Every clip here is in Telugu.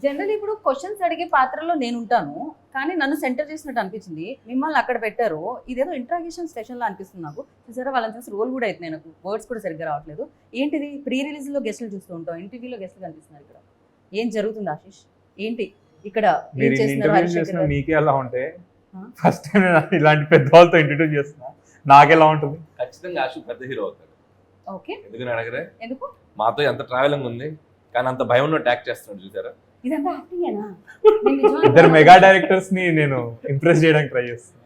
జనరల్ ఇప్పుడు క్వశ్చన్స్ అడిగే పాత్రలో నేను ఉంటాను, కానీ నన్ను సెంటర్ చేసినట్టు అనిపించింది. మిమ్మల్ని అక్కడ పెట్టారు, ఇదేదో ఇంట్రాగేషన్ సెషన్ లా అనిపిస్తుంది నాకు. చూసారా, వాళ్ళని చూసి రోల్ కూడా అవుతున్నాయి నాకు, వర్డ్స్ కూడా సరిగ్గా రావట్లేదు. ఏంటిది, ప్రీ రిలీజ్ లో గెస్టులు చూస్తూ ఉంటాం, ఇంటర్వ్యూలో గెస్టులు కనిపిస్తున్నారు. ఇక్కడ ఏం జరుగుతుంది ఆశీష్? ఏంటి ఇక్కడ ఏం చేస్తున్నారు? హరిశంకర్ గారు మీకే ఎలా ఉంటే ఫస్ట్ టైం ఇలాంటి పెద్ద వాళ్ళతో ఇంట్రడ్యూస్ చేస్తున్నా, నాకెలా ఉంటుంది? ఖచ్చితంగా ఆశు పెద్ద హీరో అవుతాడు. ఓకే, ఎందుకని అడగరే? ఎందుకు? మాతో ఎంత ట్రావెలింగ్ ఉంది, కానీ అంత భయం ఉన్న ట్యాక్ చేస్తున్నాడు చూసారా. ఇదంతా యాక్టింగేనా? ఇద్దరు మెగా డైరెక్టర్స్ ని నేను ఇంప్రెస్ చేయడానికి ట్రై చేస్తున్నా.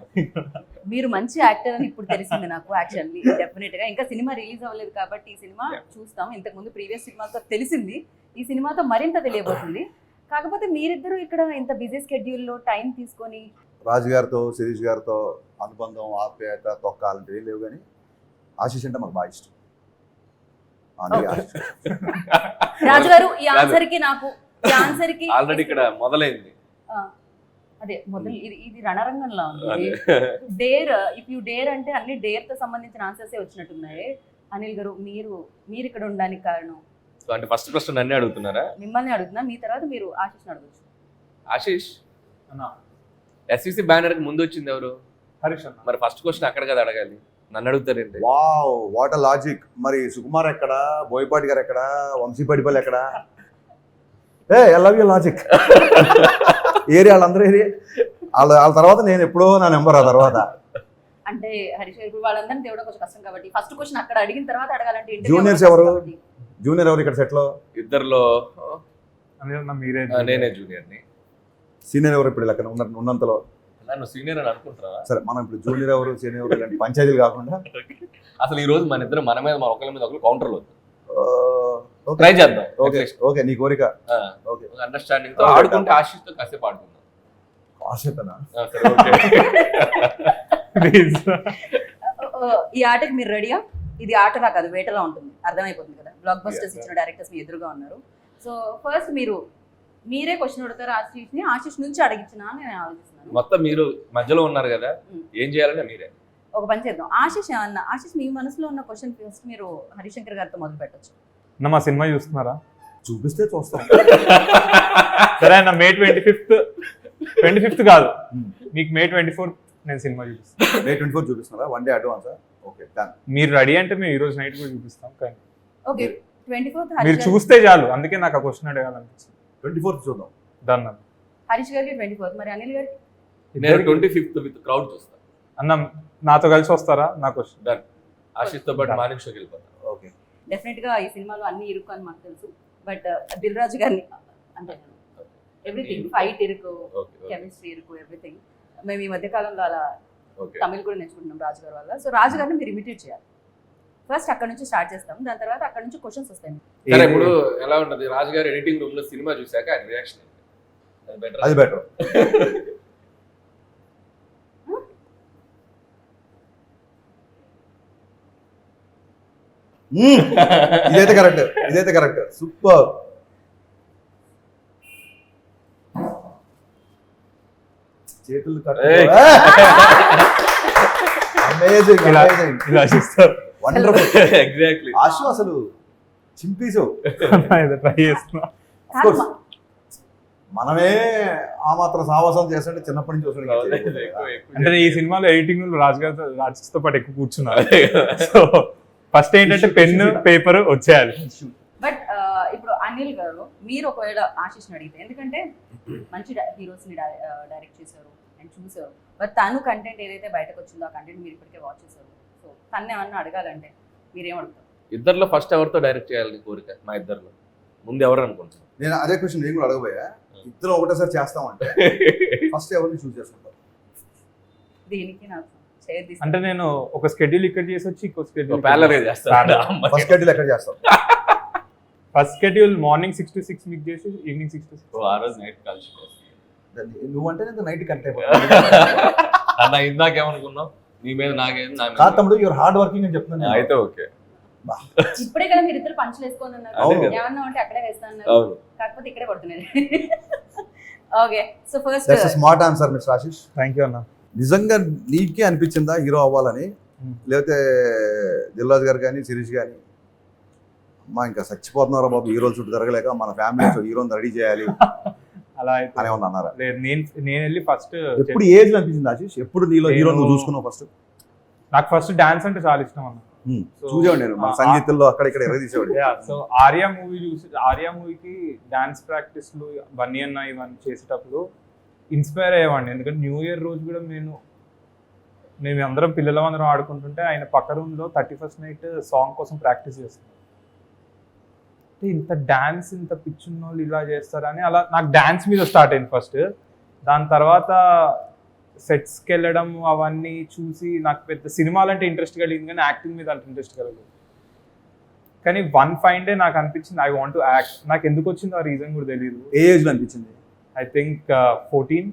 మీరు మంచి యాక్టర్ అని ఇప్పుడు తెలిసింది నాకు. యాక్చువల్లీ డెఫినెట్ గా ఇంకా సినిమా రిలీజ్ అవ్వలేదు కాబట్టి ఈ సినిమా చూస్తాం. ఇంతకు ముందు ప్రీవియస్ సినిమాతో తెలిసింది, ఈ సినిమాతో మరింత తెలియబోతుంది. కాకపోతే మీరిద్దరూ ఇక్కడ ఇంత బిజీ స్కెడ్యూల్లో టైం తీసుకొని రాజు గారితో శిరీష్ గారితో అనుబంధం, ఆప్యాయత, తొక్కాలంటే లేవు, కానీ ఆశీష్ అంటే మాకు బాగా ఇష్టం. అందుకే ఆశీష్. రాజు గారు ఈ ఆన్సర్ కి నాకు ఈ ఆన్సర్ కి ఆల్రెడీ ఇక్కడ మొదలైంది. అదే మొదలు, ఇది రణరంగంలా ఉంది. డేర్, ఇఫ్ యూ డేర్ అంటే అన్ని డేర్ తో సంబంధించిన ఆన్సర్సే వచ్చినట్టున్నాయి. అనిల్ గారు, మీరు ఇక్కడ ఉండడానికి కారణం? సో అంటే ఫస్ట్ క్వశ్చన్ నన్నే అడుగుతున్నారా? మిమ్మల్ని అడుగుతున్నా, మీ తర్వాత మీరు ఆశీష్ అడగచ్చు. ఆశీష్, ఎస్విసి బ్యానర్ కి ముందు వచ్చింది ఎవరు? హరీష్ అన్న. మరి ఫస్ట్ క్వశ్చన్ అక్కడ కదా అడగాలి, నన్ను అడుగుతారేంటి? Wow, what a logic. మరి సుకుమార్ ఎక్కడ, బోయపాటి గారు ఎక్కడ, వంశీపడిపల్లి ఎక్కడ? I love you logic. Area వాళ్ళందరూ ఏరియా వాళ్ళ తర్వాత నేను ఎప్పుడో నా నెంబర్. ఆ తర్వాత అంటే హరీష్ గారు ఇప్పుడు వాళ్ళందరినీ తేవడం కొంచెం కష్టం కాబట్టి ఫస్ట్ క్వశ్చన్ అక్కడ అడిగిన తర్వాత అడగాలంటే జూనియర్స్ ఎవరు? జూనియర్ ఎవరు ఇక్కడ సెట్లో? ఇద్దరులో మీరే. నేనే జూనియర్ ని. సీనియర్ ఎవరు ఇప్పుడు ఇలా ఉన్నంతలో? నన్ను సీనియర్ అని అనుకుంటున్నా. సరే, మనం ఇప్పుడు జూనియర్ ఎవరు, సీనియర్ ఎవరు ఇలాంటి పంచాయతీలు కాకుండా అసలు ఈ రోజు మన ఇద్దరు మన మీద ఒకరి మీద ఒకరు కౌంటర్లు ట్రై చేద్దాం. ఓకే ఓకే, నీ కోరిక. ఓకే, అండర్స్టాండింగ్ తో ఆడుకుంటే ఆశిష్ తో కాసేపు ఆడుకుందాం. ఆశతనా? సరే, ఓకే. ఈ ఆటకి మీరు రెడీయా? ఇది ఆటలా కాదు, వేటలా ఉంటుంది, అర్థమైపోతుంది కదా. బ్లాక్ బస్టర్స్ ఇచ్చిన డైరెక్టర్స్ మీ ఎదురుగా ఉన్నారు. సో ఫస్ట్ మీరే క్వశ్చన్ అడుగుతారు ఆశిష్ ని, ఆశిష్ నుంచి అడిగించిన నేను ఆలోచిస్తున్నాను. మొత్తం మీరు మధ్యలో ఉన్నారు కదా, ఏం చేయాలంటే మీరే ఒక పని చేద్దాం. ఆశిష్ మీ మనసులో ఉన్న క్వశ్చన్ ఫస్ట్ మీరు హరిశంకర్ గారితో మొదలు పెట్టచ్చు. మా సినిమా చూస్తున్నారా? చూపిస్తే చూస్తాం. సరే అన్న, May 25th కాదు, మీకు May 24th నేను సినిమా చూపిస్తాను. May 24 చూపిస్తున్నారా? 1 day advance? Okay, done. మీరు రెడీ అంటే మేము ఈ రోజు నైట్ కూడా చూపిస్తాం. కానీ ఓకే, 24th మీరు చూస్తే చాలు, అందుకే నాకు ఆ క్వశ్చన్ అడగాలనిపించింది. 24 చూద్దాం. డన్ అన్న. హరీష్ గారికి 24th, మరి అనిల్ గారికి? నేను 25th విత్ క్రౌడ్ చూస్తాను. అన్న నాతో కలిసి వస్తారా? నా క్వశ్చన్ డన్. ఆశిష్ తో పాటు మార్నింగ్ షోకి వెళ్ళిపోతాను. ఓకే, డెఫినెట్ గా ఈ సినిమాలో అన్ని ఇరుకు అని మాకు తెలుసు, బట్ దిల్ రాజు గారిని అంటే ఎవ్రీథింగ్, ఫైట్ ఇరుకు, కెమిస్ట్రీ ఇరుకు, ఎవ్రీథింగ్. మేము ఈ మధ్య కాలంలో అలా తమిళ్ కూడా నేర్చుకుంటున్నాం రాజు గారి వల్ల. సో రాజు గారిని మీరు ఇమిటేట్ చేయాలి. ఫస్ట్ అక్కడ నుంచి స్టార్ట్ చేస్తాం, దాని తర్వాత అక్కడ నుంచి క్వశ్చన్స్ వస్తాయి. సరే, ఇప్పుడు ఎలా ఉంటది రాజు గారు ఎడిటింగ్ రూమ్ లో సినిమా చూసాక ఆయన రియాక్షన్? అది బెటర్. ఇదైతే కరెక్ట్, సూపర్. చేతులు ఎగ్జాక్ట్లీ. ఆశు అసలు చింపేసావు. ట్రై చేస్తున్నా. మనమే ఆ మాత్రం సావాసం చేస్తుంటే చిన్నప్పటి నుంచి చూసాడు. అంటే ఈ సినిమాలో ఎడిటింగ్ రాజుతో పాటు ఎక్కువ కూర్చున్నారు. సో ఫస్ట్ ఏంటంటే పెన్ పేపర్ వచ్చేయాలి. బట్ ఇప్పుడు అనిల్ గారు, మీరు ఒకవేళ ఆశిష్ని అడిగితే, ఎందుకంటే మంచి హీరోస్ ని డైరెక్ట్ చేశారు అండ్ చూసారు, బట్ తను కంటెంట్ ఏదైతే బయటకు వచ్చిందో ఆ కంటెంట్ మీరు ఇప్పటికే వాచ్ చేశారు. సో తను ఏమన్నా అడగాలంటే మీరేం అడుగుతారు? ఇద్దరిలో ఫస్ట్ ఎవరితో డైరెక్ట్ చేయాలని కోరిక? మా ఇద్దరిలో ముందు ఎవరు అనుకుంటున్నారు? నేను అదే క్వశ్చన్ నేను కూడా అడగబోయా. ఇద్దరు ఒకటేసారి చేస్తామంటే ఫస్ట్ ఎవరిని చూస్ చేసుకుంటారు? దీనికి నాకు అంటే నేను ఒక స్కెడ్యూల్ ఇక్కడ చేసి వచ్చి ఇంకో స్కెడ్యూల్ ఫస్ట్ షెడ్యూల్ ఎక్కడ చేస్తాం? ఫస్ట్ షెడ్యూల్ మార్నింగ్ 6 to 6 మీకు చేసి ఈవినింగ్ 6 to 6. ఆ రోజు నైట్ కలిసి నువ్వంటే నేను నైట్ కనెక్ట్ అయిపోతాను. అన్న ఇందాకేమనుకున్నావు? నీ మీద నాకేం కాదు తమ్ముడు, యువర్ హార్డ్ వర్కింగ్ అని చెప్తున్నాను. అయితే ఓకే. ఇప్పుడే కదా మీరు ఇద్దరు పంచులు వేసుకొని ఉన్నారు, ఏమన్నా ఉంటే అక్కడే వేస్తాను, కాకపోతే ఇక్కడే పడుతున్నారు. Okay, so first smart answer mister Ashish. Thank you అన్న. నిజంగా నీకే అనిపించిందా హీరో అవ్వాలని, లేకపోతే దిల్రాజు గారు కానీ శిరీష్ కానీ అమ్మా ఇంకా చచ్చిపోతున్నారా బాబు హీరోలు చుట్టూ తిరగలేక, మన ఫ్యామిలీ హీరోని రెడీ చేయాలి అలా అయితే అని ఏమన్నా అన్నారా? లేదు, నేను వెళ్ళి ఫస్ట్ ఎప్పుడు ఏజ్ అనిపించింది ఆశీష్? ఎప్పుడు నీలో హీరో నువ్వు చూసుకున్నావు ఫస్ట్? నాకు ఫస్ట్ డాన్స్ అంటే చాలా ఇష్టం అన్న. చూసేవాడు నేను మన సంగీతంలో అక్కడ ఇక్కడ ఎక్కడ తీసేవాడు. సో ఆర్యా మూవీ చూసి, ఆర్యా మూవీకి డాన్స్ ప్రాక్టీస్లు బన్నీ అన్న ఇవన్నీ చేసేటప్పుడు ఇన్స్పైర్ అయ్యేవాడిని. ఎందుకంటే న్యూ ఇయర్ రోజు కూడా మేము అందరం పిల్లలందరం ఆడుకుంటుంటే ఆయన పక్క రూమ్లో 31st నైట్ సాంగ్ కోసం ప్రాక్టీస్ చేస్తున్నాం. ఇంత డాన్స్, ఇంత పిచ్చున్న వాళ్ళు ఇలా చేస్తారని అలా నాకు డాన్స్ మీద స్టార్ట్ అయింది ఫస్ట్. దాని తర్వాత సెట్స్కి వెళ్ళడం అవన్నీ చూసి నాకు పెద్ద సినిమాలంటే ఇంట్రెస్ట్ కలిగింది, కానీ యాక్టింగ్ మీద అంత ఇంట్రెస్ట్ కలగలేదు. కానీ వన్ ఫైన్ డే నాకు అనిపించింది ఐ వాంట్ టు యాక్ట్. నాకు ఎందుకు వచ్చిందో ఆ రీజన్ కూడా తెలియదు. ఏ ఏజ్లో అనిపించింది? I think 14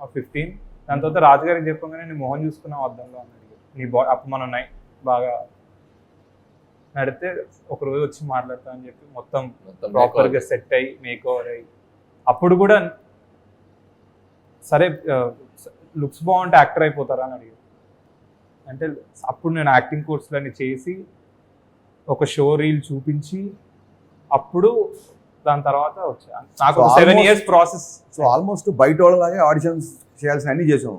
or 15. దాని తర్వాత రాజుగారికి చెప్పగానే నీ మొహం చూసుకున్నావు అద్దంలో అన్నాడు. నీ అప్పుడు మనం బాగా నడితే ఒకరోజు వచ్చి మాట్లాడతా అని చెప్పి మొత్తం ప్రాపర్గా సెట్ అయ్యి మేక్ ఓవర్ అయ్యి, అప్పుడు కూడా సరే లుక్స్ బాగుంటే యాక్టర్ అయిపోతారా అని అడిగారు. అంటే అప్పుడు నేను యాక్టింగ్ కోర్సులన్నీ చేసి ఒక షో రీల్ చూపించి అప్పుడు దాని తర్వాత వచ్చాను. నాకు 7 years ప్రాసెస్. సో ఆల్మోస్ట్ బయట వాళ్ళలాగే ఆడిషన్స్ చేయాల్సిన అన్ని చేసావు,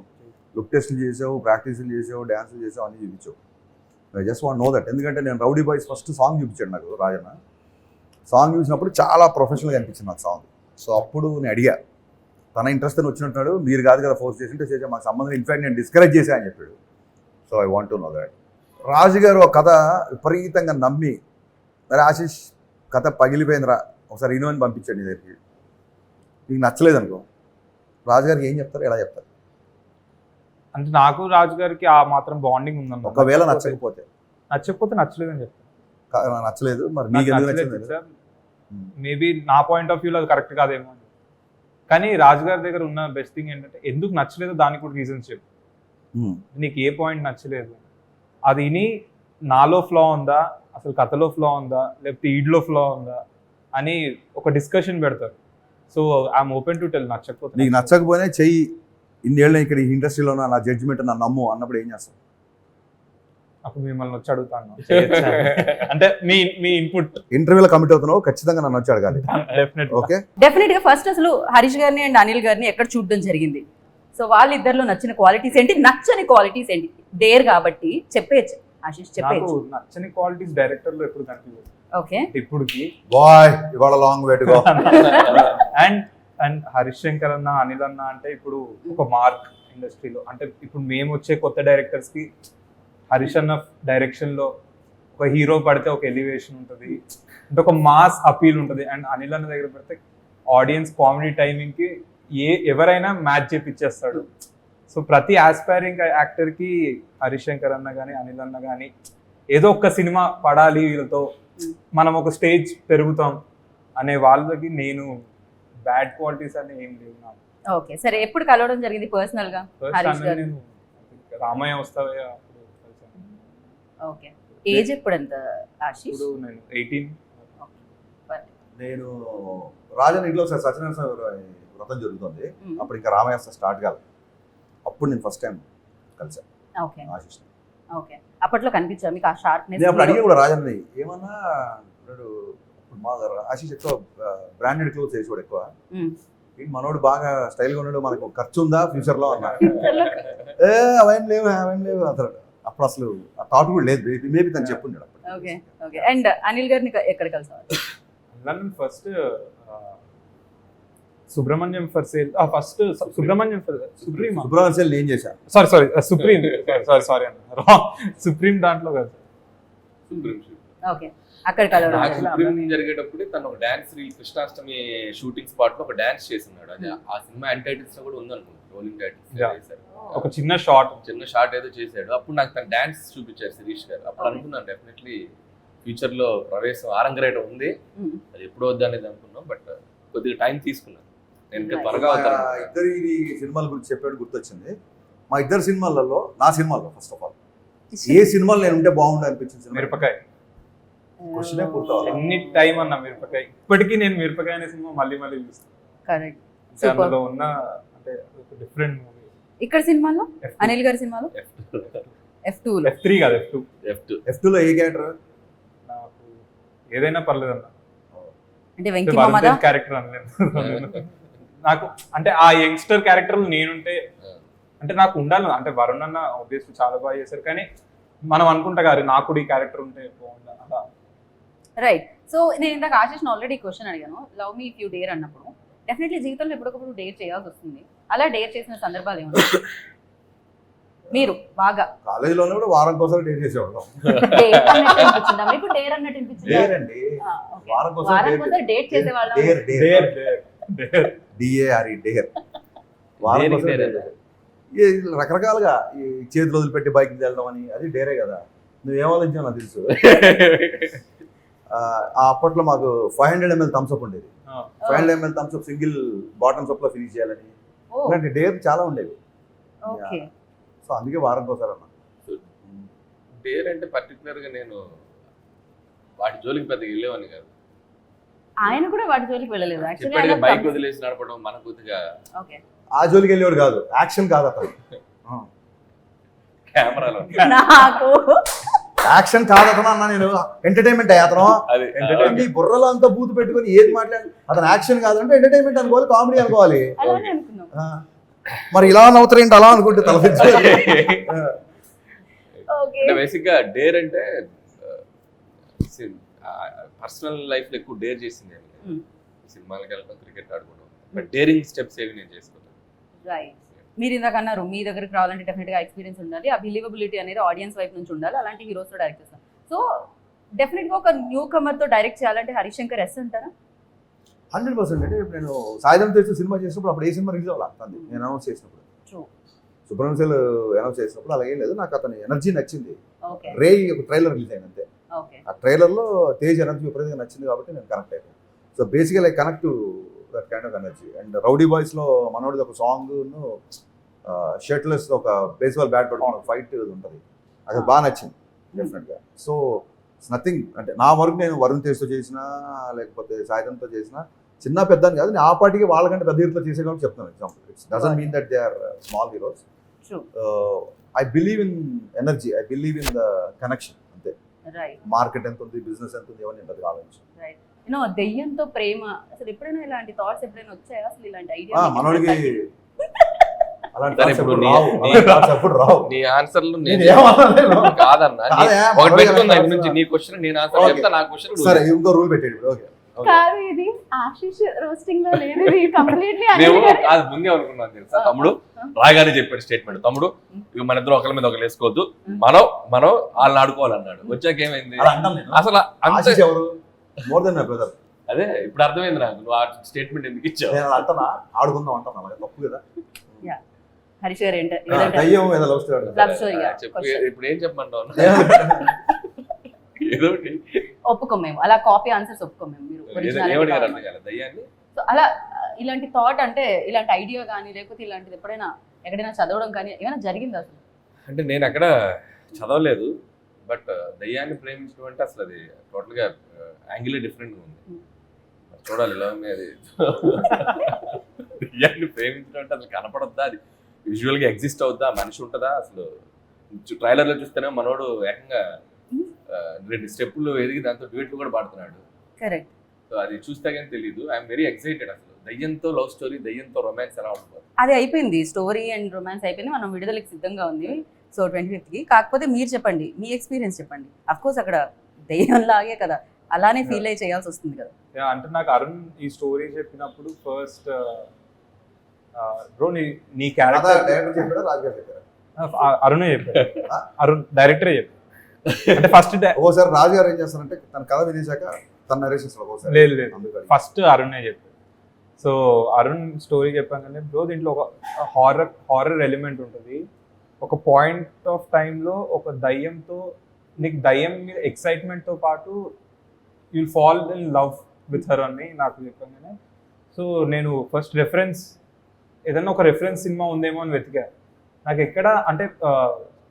లుక్ టెస్ట్లు చేసావు, ప్రాక్టీస్లు చేసావు, డ్యాన్సులు చేసావు, అన్ని చూపించావు. I just want know that. ఎందుకంటే నేను రౌడీ బాయ్స్ ఫస్ట్ సాంగ్ చూపించాడు నాకు రాజన్న. సాంగ్ చూసినప్పుడు చాలా ప్రొఫెషనల్గా అనిపించింది నాకు సాంగ్. సో అప్పుడు నేను అడిగా, తన ఇంట్రెస్ట్ అని వచ్చినట్టు, మీరు కాదు కదా ఫోర్స్ చేసింటే చేసే మాకు సంబంధం, ఇన్ఫాక్ట్ నేను డిస్కరేజ్ చేశా అని చెప్పాడు. So I want to know that. Raju గారు ఒక కథ విపరీతంగా నమ్మి, మరి ఆశీష్ కథ పగిలిపోయిందిరా ఒకసారి ఇనువని పంపించాడు నీ దగ్గరికి, నీకు నచ్చలేదు అనుకో, రాజుగారికి ఏం చెప్తారు, ఎలా చెప్తారు? అంటే నాకు రాజుగారికి ఆ మాత్రం బాండింగ్ ఉందన్న. ఒకవేళ నచ్చకపోతే నచ్చలేదు అని చెప్తాను. నచ్చలేదు మరి నీకు ఎందుకు నచ్చింది? మేబీ నా పాయింట్ ఆఫ్ వ్యూలో అది కరెక్ట్ కాదేమో. కానీ రాజుగారి దగ్గర ఉన్న బెస్ట్ థింగ్ ఏంటంటే ఎందుకు నచ్చలేదో దానికి కూడా రీజన్స్ చెప్పు. నీకు ఏ పాయింట్ నచ్చలేదు అది విని నాలో ఫ్లా ఉందా, అసలు కథలో ఫ్లా ఉందా, లేకపోతే ఈడ్లో ఫ్లా ఉందా అని ఒక డిస్కషన్ పెడతారు. So I'm open to tell. నచ్చకపోతే నీకు నచ్చకపోయినా చెయ్యి, ఇన్నేళ్ళ ఇక్కడ ఈ ఇండస్ట్రీలో నా జడ్జిమెంట్ నా నమ్ము అన్నప్పుడు ఏం చేస్తావు? అప్పుడు మిమ్మల్ని వచ్చి అడుగుతాను అంటే మీ ఇన్పుట్. ఇంటర్వ్యూలో కమిట్ అవుతున్నావు, ఖచ్చితంగా నన్ను వచ్చి అడగాలి. ఓకే, డెఫినెట్ గా ఫస్ట్ అసలు హరీష్ గారిని అండ్ అనిల్ గారిని ఎక్కడ చూడడం జరిగింది? సో వాళ్ళిద్దరిలో నచ్చిన క్వాలిటీస్ ఏంటి, నచ్చని క్వాలిటీస్ ఏంటి? డేర్ కాబట్టి చెప్పేయచ్చు ఆశీష్, చెప్పేయచ్చు. నచ్చని క్వాలిటీస్ డైరెక్టర్ లో ఎప్పుడు కనిపించదు. ఓకే, ఇప్పుడుకి బాయ్ ఇవాళ long way to go. And Harish Shankar అన్న, అనిల్ అన్న అంటే ఇప్పుడు ఒక మార్క్ ఇండస్ట్రీలో. అంటే ఇప్పుడు మేము వచ్చే కొత్త డైరెక్టర్స్ కి హరీష్ అన్న డైరెక్షన్ లో ఒక హీరో పడితే ఒక ఎలివేషన్ ఉంటుంది, అంటే ఒక మాస్ అపీల్ ఉంటుంది. అండ్ అనిల్ అన్న దగ్గర పడితే ఆడియన్స్ కామెడీ టైమింగ్ కి ఎవరైనా మ్యాచ్ చేపిచ్చేస్తాడు. సో ప్రతి ఆస్పైరింగ్ యాక్టర్ కి హరీష్ శంకర్ అన్న కానీ అనిల్ అన్న కానీ ఏదో ఒక సినిమా పడాలి వీళ్ళతో, మనం ఒక స్టేజ్ పెరుగుతాం అనే వాళ్ళకి నేను బ్యాడ్ క్వాలిటీస్ అని ఏం లేవు నాకు. ఓకే, సరే ఎప్పుడు కలవడం జరిగింది పర్సనల్ గా హరీష్ గారు? నేను రామయ్య వస్తావే అప్పుడు కలిసాను. ఓకే, ఏజ్ ఎప్పుడు ఎంత ఆశీష్? ఇప్పుడు నేను 18. నేను రాజన్ ఇంట్లో ఒకసారి సత్యనారాయణ వ్రతం జరుగుతుంది, అప్పుడు ఇంకా రామయ్య స్టార్ట్ కాదు, అప్పుడు నేను ఫస్ట్ టైం కలిసాను. ఓకే ఆశీష్. ఓకే, అప్పట్లో కనిపించా మీకు ఆ షార్ప్నెస్? నేను అప్పుడు అడిగి కూడా రాజన్ని ఏమన్నా, ఇప్పుడు మా ఆశీష్ ఎక్కువ బ్రాండెడ్ క్లోత్స్ వేసేవాడు ఎక్కువ, మనోడు బాగా స్టైల్గా ఉన్నాడు, మనకు ఖర్చు ఉందా ఫ్యూచర్ లో అన్నా. అవేం లేవు అసలు అప్పుడు అసలు ఆ థాట్ కూడా లేదు, మేబీ తను చెప్పున్నాడు. ఓకే ఓకే, అండ్ అనిల్ గారిని ఎక్కడ కలిసారు? First Subrahmanyam for sale, first Subrahmanyam sale నేను చేశాను. సారీ సుప్రీం, సారీ అన్న, సుప్రీం దాంట్లో కాదు. ఓకే, అక్కడ కలవడం జరిగేటప్పుడు తను ఒక dance reel Krishnashtami shooting spot లో ఒక డాన్స్ చేస్తున్నాడు. అది ఆ సినిమా ఎండ్ టైటిల్స్ లో కూడా ఉందనుకుంటా, రోలింగ్ టైటిల్స్. ఒక చిన్న షార్ట్ ఏదో చేశాడు. అప్పుడు నాకు తన డాన్స్ చూపించారు శిరీష్ గారు. అప్పుడు అనుకున్నాను డెఫినెట్లీ ఫ్యూచర్ లో ప్రవేశం ఆరంగరేట ఉంది, అది ఎప్పుడు వద్దు అనేది అనుకున్నాం. బట్ కొద్దిగా టైం తీసుకున్నాను. నేను త్వరగా ఇద్దరు సినిమాల గురించి చెప్పాడు, గుర్తొచ్చింది. మా ఇద్దరు సినిమాలలో, నా సినిమాలో ఫస్ట్ ఆఫ్ ఆల్ ఏ సినిమాలు నేను ఉంటే బాగుండు అనిపించింది మిరపకాయ. క్వశ్చనే పూర్తవాలి. ఎన్ని టైం అన్న మిరపకాయ, ఇప్పటికీ నేను మిరపకాయ అనే సినిమా మళ్ళీ చూస్తాను. అందులో ఉన్న అంటే డిఫరెంట్ మూవీ. ఇక్కడ సినిమాలో అనిల్ గారి సినిమాలో F2 లో, F3 కాదు, F2 లో ఏ క్యారెక్టర్? నాకు ఏదైనా పర్లేదు అన్న, అంటే వెంకీ మామదా క్యారెక్టర్ అనలేదు. నాకు అంటే ఆ యంగ్స్టర్ క్యారెక్టర్ నేనుంటే అంటే నాకు ఉండాలి, అంటే వరుణ్ అన్న ఆబ్వియస్లీ చాలా బాగా చేశారు, కానీ మనం అనుకుంటా గారు నాకు కూడా ఈ క్యారెక్టర్ ఉంటే బాగుందా అలా. రైట్. సో నేను ఇందాక ఆశిష్ని ఆల్రెడీ క్వశ్చన్ అడిగాను, love me if you dare అన్నప్పుడు డెఫినెట్లీ జీవితంలో ఎప్పటికప్పుడు డేర్ చేయాల్సి వస్తుంది. అలా డేర్ చేసిన సందర్భాలు ఏమన్నా మీరు బాగా కాలేజీలోనే కూడా వారం కోసం డేట్ చేసేవాళ్ళం. డేర్ అన్నట్టు అనిపించిందా మీకు? డేర్ అన్నట్టు అనిపించిందా? డేర్ అండి, వారం కోసం వారం కోసం డేట్ చేసేవాళ్ళం. డేర్ డేర్ డేర్ డిఏఆర్ఈ డేర్, వారం కోసం డేర్. ఈ రకరకాలుగా ఈ చేతులు వదిలిపెట్టి బైక్ వెళ్ళడం అని, అది డేరే కదా. నువ్వేం ఆలోచించావు నాకు తెలుసు. ఆ అప్పట్లో మాకు 500 ml థమ్స్అప్ ఉండేది. 500 ml థమ్స్అప్ సింగిల్ బాటమ్ సప్ లో ఫినిష్ చేయాలని, ఓ, ఇలాంటి డేర్ చాలా ఉండేవి. ఓకే. సో అందుకే వారం కోసం అన్న. డేర్ అంటే పర్టికులర్ గా నేను వాటి జోలికి పెద్దగా వెళ్ళేవాడిని కాదు. ఆయన కూడా వాటి జోలికి వెళ్ళలేదు ఇప్పటికే యాక్చువల్లీ. బైక్ వదిలేసి నడపడం మన కొద్దిగా ఓకే. ఆ జోలికి వెళ్ళేవాడు కాదు, యాక్షన్ కాదు అతను. కెమెరాలో నాకు యాక్షన్ కాదు అతను అన్న, నేను ఎంటర్టైన్మెంట్ అతను. అది ఈ బుర్రలో అంతా బూతు పెట్టుకొని ఏది మాట్లాడి అతను యాక్షన్ కాదంటే ఎంటర్టైన్మెంట్ అనుకోవాలి, కామెడీ అనుకోవాలి. అలానే అనుకున్నాం. మరి ఇలా నవ్వుతారేంటి అలా అనుకుంటే తలపించాలి. ఓకే. అంటే బేసిక్ గా డేర్ అంటే పర్సనల్ లైఫ్ లో ఎక్కువ డేర్ చేసింది సినిమాలకు వెళ్ళడం, క్రికెట్ ఆడుకోవడం, బట్ డేరింగ్ స్టెప్స్ ఏవి నేను చేసుకున్నాను. రైట్. మీరు ఇందాక అన్నారు మీ దగ్గరికి రావాలంటే డెఫినెట్ గా ఎక్స్పీరియన్స్ ఉండాలి, ఆ బిలీవబిలిటీ అనేది ఆడియన్స్ వైపు నుంచి ఉండాలి, అలాంటి హీరోస్ తో డైరెక్ట్ చేస్తాం. సో డెఫినెట్ గా ఒక న్యూ కమర్ తో డైరెక్ట్ చేయాలంటే హరిశంకర్ ఎస్ అంటారా? 100%. అంటే ఇప్పుడు నేను సాయంత్రం తెచ్చి సినిమా చేసినప్పుడు అప్పుడు ఏ సినిమా రిలీజ్ అవ్వాలి నేను అనౌన్స్ చేసినప్పుడు, True. సుబ్రహ్మణ్యం అనౌన్స్ చేసినప్పుడు అలాగే లేదు, నాకు అతని ఎనర్జీ నచ్చింది. ఓకే. రే ఒక ట్రైలర్ రిలీజ్ అయింది అంతే. ఓకే. ఆ ట్రైలర్లో తేజ్ ఎనర్జీ విపరీతంగా నచ్చింది కాబట్టి నేను కనెక్ట్ అయిపోయాను. So basically I connect to that kind of energy. And rowdy బాయ్స్లో మనోడిది ఒక సాంగ్ షర్ట్లెస్ ఒక బేస్బాల్ బ్యాట్ పట్టుకున్న ఫైట్ ఉంటుంది, అది బాగా నచ్చింది డెఫినెట్గా. సో ఇట్స్ నథింగ్, అంటే నా వరకు నేను వరుణ్ తేజ్తో చేసినా లేకపోతే సాయిధంతో చేసినా చిన్న పెద్ద అని కాదు, నేను ఆ పార్టీకి వాళ్ళకంటే పెద్ద హీరోతో చేసే కాబట్టి చెప్తాను example. It's doesn't mean that they are small heroes. I believe in energy, I believe in the connection అంతే. రైట్. మార్కెట్ ఎంత ఉంది, బిజినెస్ ఎంత ఉంది, ఇవన్నీ ఉంటుంది ఆలోచించి. రైట్. యూనో దెయ్యంతో ప్రేమ, అసలు ఎప్పుడైనా ఇలాంటి థాట్స్ ఎప్పుడైనా వచ్చాయా అసలు? ఇలాంటి ఐడియా మనోడికి అలాంటి సరే, thoughts ఇప్పుడు ఎప్పుడు నీ- రావు, నీ- అలాంటి thoughts ఎప్పుడు రావు. నీ ఆన్సర్లు నేను నేను ఏమనలేను. కాదన్నా, కాదే, ఒకటి మనోడికి పెట్టుకుందా అలాంటి నుంచి thoughts నీ క్వశ్చన్ నేను ఆన్సర్ Okay. చెప్తా, నా క్వశ్చన్ సరే ఇంకో రూల్ పెట్టేది ఇప్పుడు. ఓకే కాదు, ఇది ఆశీష్ రోస్టింగ్ లో లేదు, ఇది కంప్లీట్లీ మేము కాదు ముందే అనుకున్నాం తెలుసా, తమ్ముడు రాగానే చెప్పాడు స్టేట్మెంట్, తమ్ముడు ఇక మన ఇద్దరు ఒకరి మీద ఒకరు వేసుకోవద్దు, మనం వాళ్ళని ఆడుకోవాలన్నాడు. వచ్చాక ఏమైంది అలా అంటాం నేను. అసలు అంతే. ఆశీష్ ఎవరు? More than my brother. అదే ఇప్పుడు అర్థమైంది నాకు, నువ్వు ఆ స్టేట్మెంట్ ఎందుకు ఇచ్చావు. నేను అలా అంటానా? ఆడుకుందాం అంటాను, అలాగే తప్పు కదా. హరీష్ గారు దయ్యం ఏదో లవ్ స్టోరీ. లవ్ స్టోరీ చెప్పు, ఇప్పుడు ఏం చెప్పమంటావు ఏదో ఒకటి. ఒప్పుకోం మేము, అలా కాపీ ఆన్సర్స్ ఒప్పుకోం మేము. మీరు originality ఏమడిగారు కావాలి. అర్థం కాలేదు దయ్యాన్ని. సో అలా ఇలాంటి థాట్ అంటే ఇలాంటి ఐడియా కానీ లేకపోతే ఇలాంటిది ఎప్పుడైనా ఎక్కడైనా చదవడం కానీ ఏమైనా జరిగిందా అసలు? అంటే నేను అక్కడ చదవలేదు, బట్ దయ్యాన్ని ప్రేమించడం అంటే అసలు అది టోటల్గా యాంగిలే డిఫరెంట్గా ఉంది. చూడాలి ఎలా ఉంది అది. దయ్యాన్ని ప్రేమించడం అంటే అసలు కనపడొద్దా, అది విజువల్గా ఎగ్జిస్ట్ అవుద్దా, మనిషి ఉంటుందా అసలు. ట్రైలర్లో చూస్తేనే మనోడు ఏకంగా 2 స్టెప్పులు ఎదిగి దాంతో డ్యూయెట్లు కూడా పాడుతున్నాడు. కరెక్ట్. సో అది చూస్తే కానీ తెలియదు. ఐఎమ్ వెరీ ఎక్సైటెడ్ అసలు. దయ్యంతో లవ్ స్టోరీ, దయ్యంతో రొమాన్స్ ఎలా ఉంటుంది. అది అయిపోయింది, స్టోరీ అండ్ రొమాన్స్ అయిపోయింది, మనం విడుదలకి సిద్ధంగా ఉంది. సో 25th కాకపోతే మీరు చెప్పండి, మీ ఎక్స్పీరియన్స్ చెప్పండి. అఫ్ కోర్స్ అక్కడ దయ్యం లాగే కదా, అలానే ఫీల్ అయ్యి చేయాల్సి వస్తుంది కదా. అంటే నాకు అరుణ్ ఈ స్టోరీ చెప్పినప్పుడు ఫస్ట్ బ్రో నీ క్యారెక్టర్ డైరెక్టర్ చెప్పాడా, రాజుగారు చెప్పారా? అరుణే చెప్పాడు. అరుణ్ డైరెక్టరే చెప్పాడు. అంటే ఫస్ట్ ఒకసారి రాజుగారు ఏం చేస్తారంటే తన కథ వినేశాక తన నరేషన్స్ ఒకసారి లేదు లేదు అందుకని. ఫస్ట్ అరుణే చెప్పాడు. సో అరుణ్ స్టోరీ చెప్పాను, బ్రో దీంట్లో ఒక హారర్ ఎలిమెంట్ ఉంటుంది. ఒక పాయింట్ ఆఫ్ టైంలో ఒక దయ్యంతో నీకు దయ్యం మీద ఎక్సైట్మెంట్తో పాటు you'll fall in love with her అని నాకు చెప్పగానే, సో నేను ఫస్ట్ రెఫరెన్స్ ఏదన్నా ఒక రెఫరెన్స్ సినిమా ఉందేమో అని వెతికా. నాకు ఎక్కడ అంటే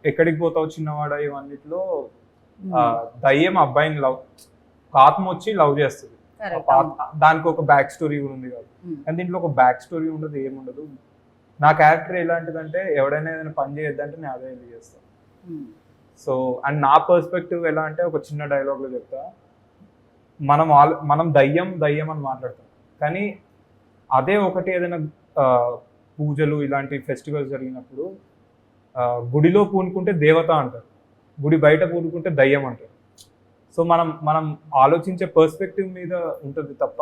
ఎక్కడికి పోతావు చిన్నవాడ ఇవన్నిట్లో దయ్యం అబ్బాయిని లవ్, ఆత్మ వచ్చి లవ్ చేస్తుంది, దానికి ఒక బ్యాక్ స్టోరీ కూడా ఉంది కదా. కానీ దీంట్లో ఒక బ్యాక్ స్టోరీ ఉండదు, ఏముండదు. నా క్యారెక్టర్ ఎలాంటిదంటే ఎవడైనా ఏదైనా పని చేయొద్దంటే నేను అదే వెళ్ళి చేస్తాను. సో అండ్ నా పర్స్పెక్టివ్ ఎలా అంటే ఒక చిన్న డైలాగ్లో చెప్తా, మనం దయ్యం దయ్యం అని మాట్లాడతాం, కానీ అదే ఒకటి ఏదైనా పూజలు ఇలాంటి ఫెస్టివల్స్ జరిగినప్పుడు గుడిలో పూనుకుంటే దేవత అంటారు, గుడి బయట పూనుకుంటే దయ్యం అంటారు. సో మనం ఆలోచించే పర్స్పెక్టివ్ మీద ఉంటుంది తప్ప.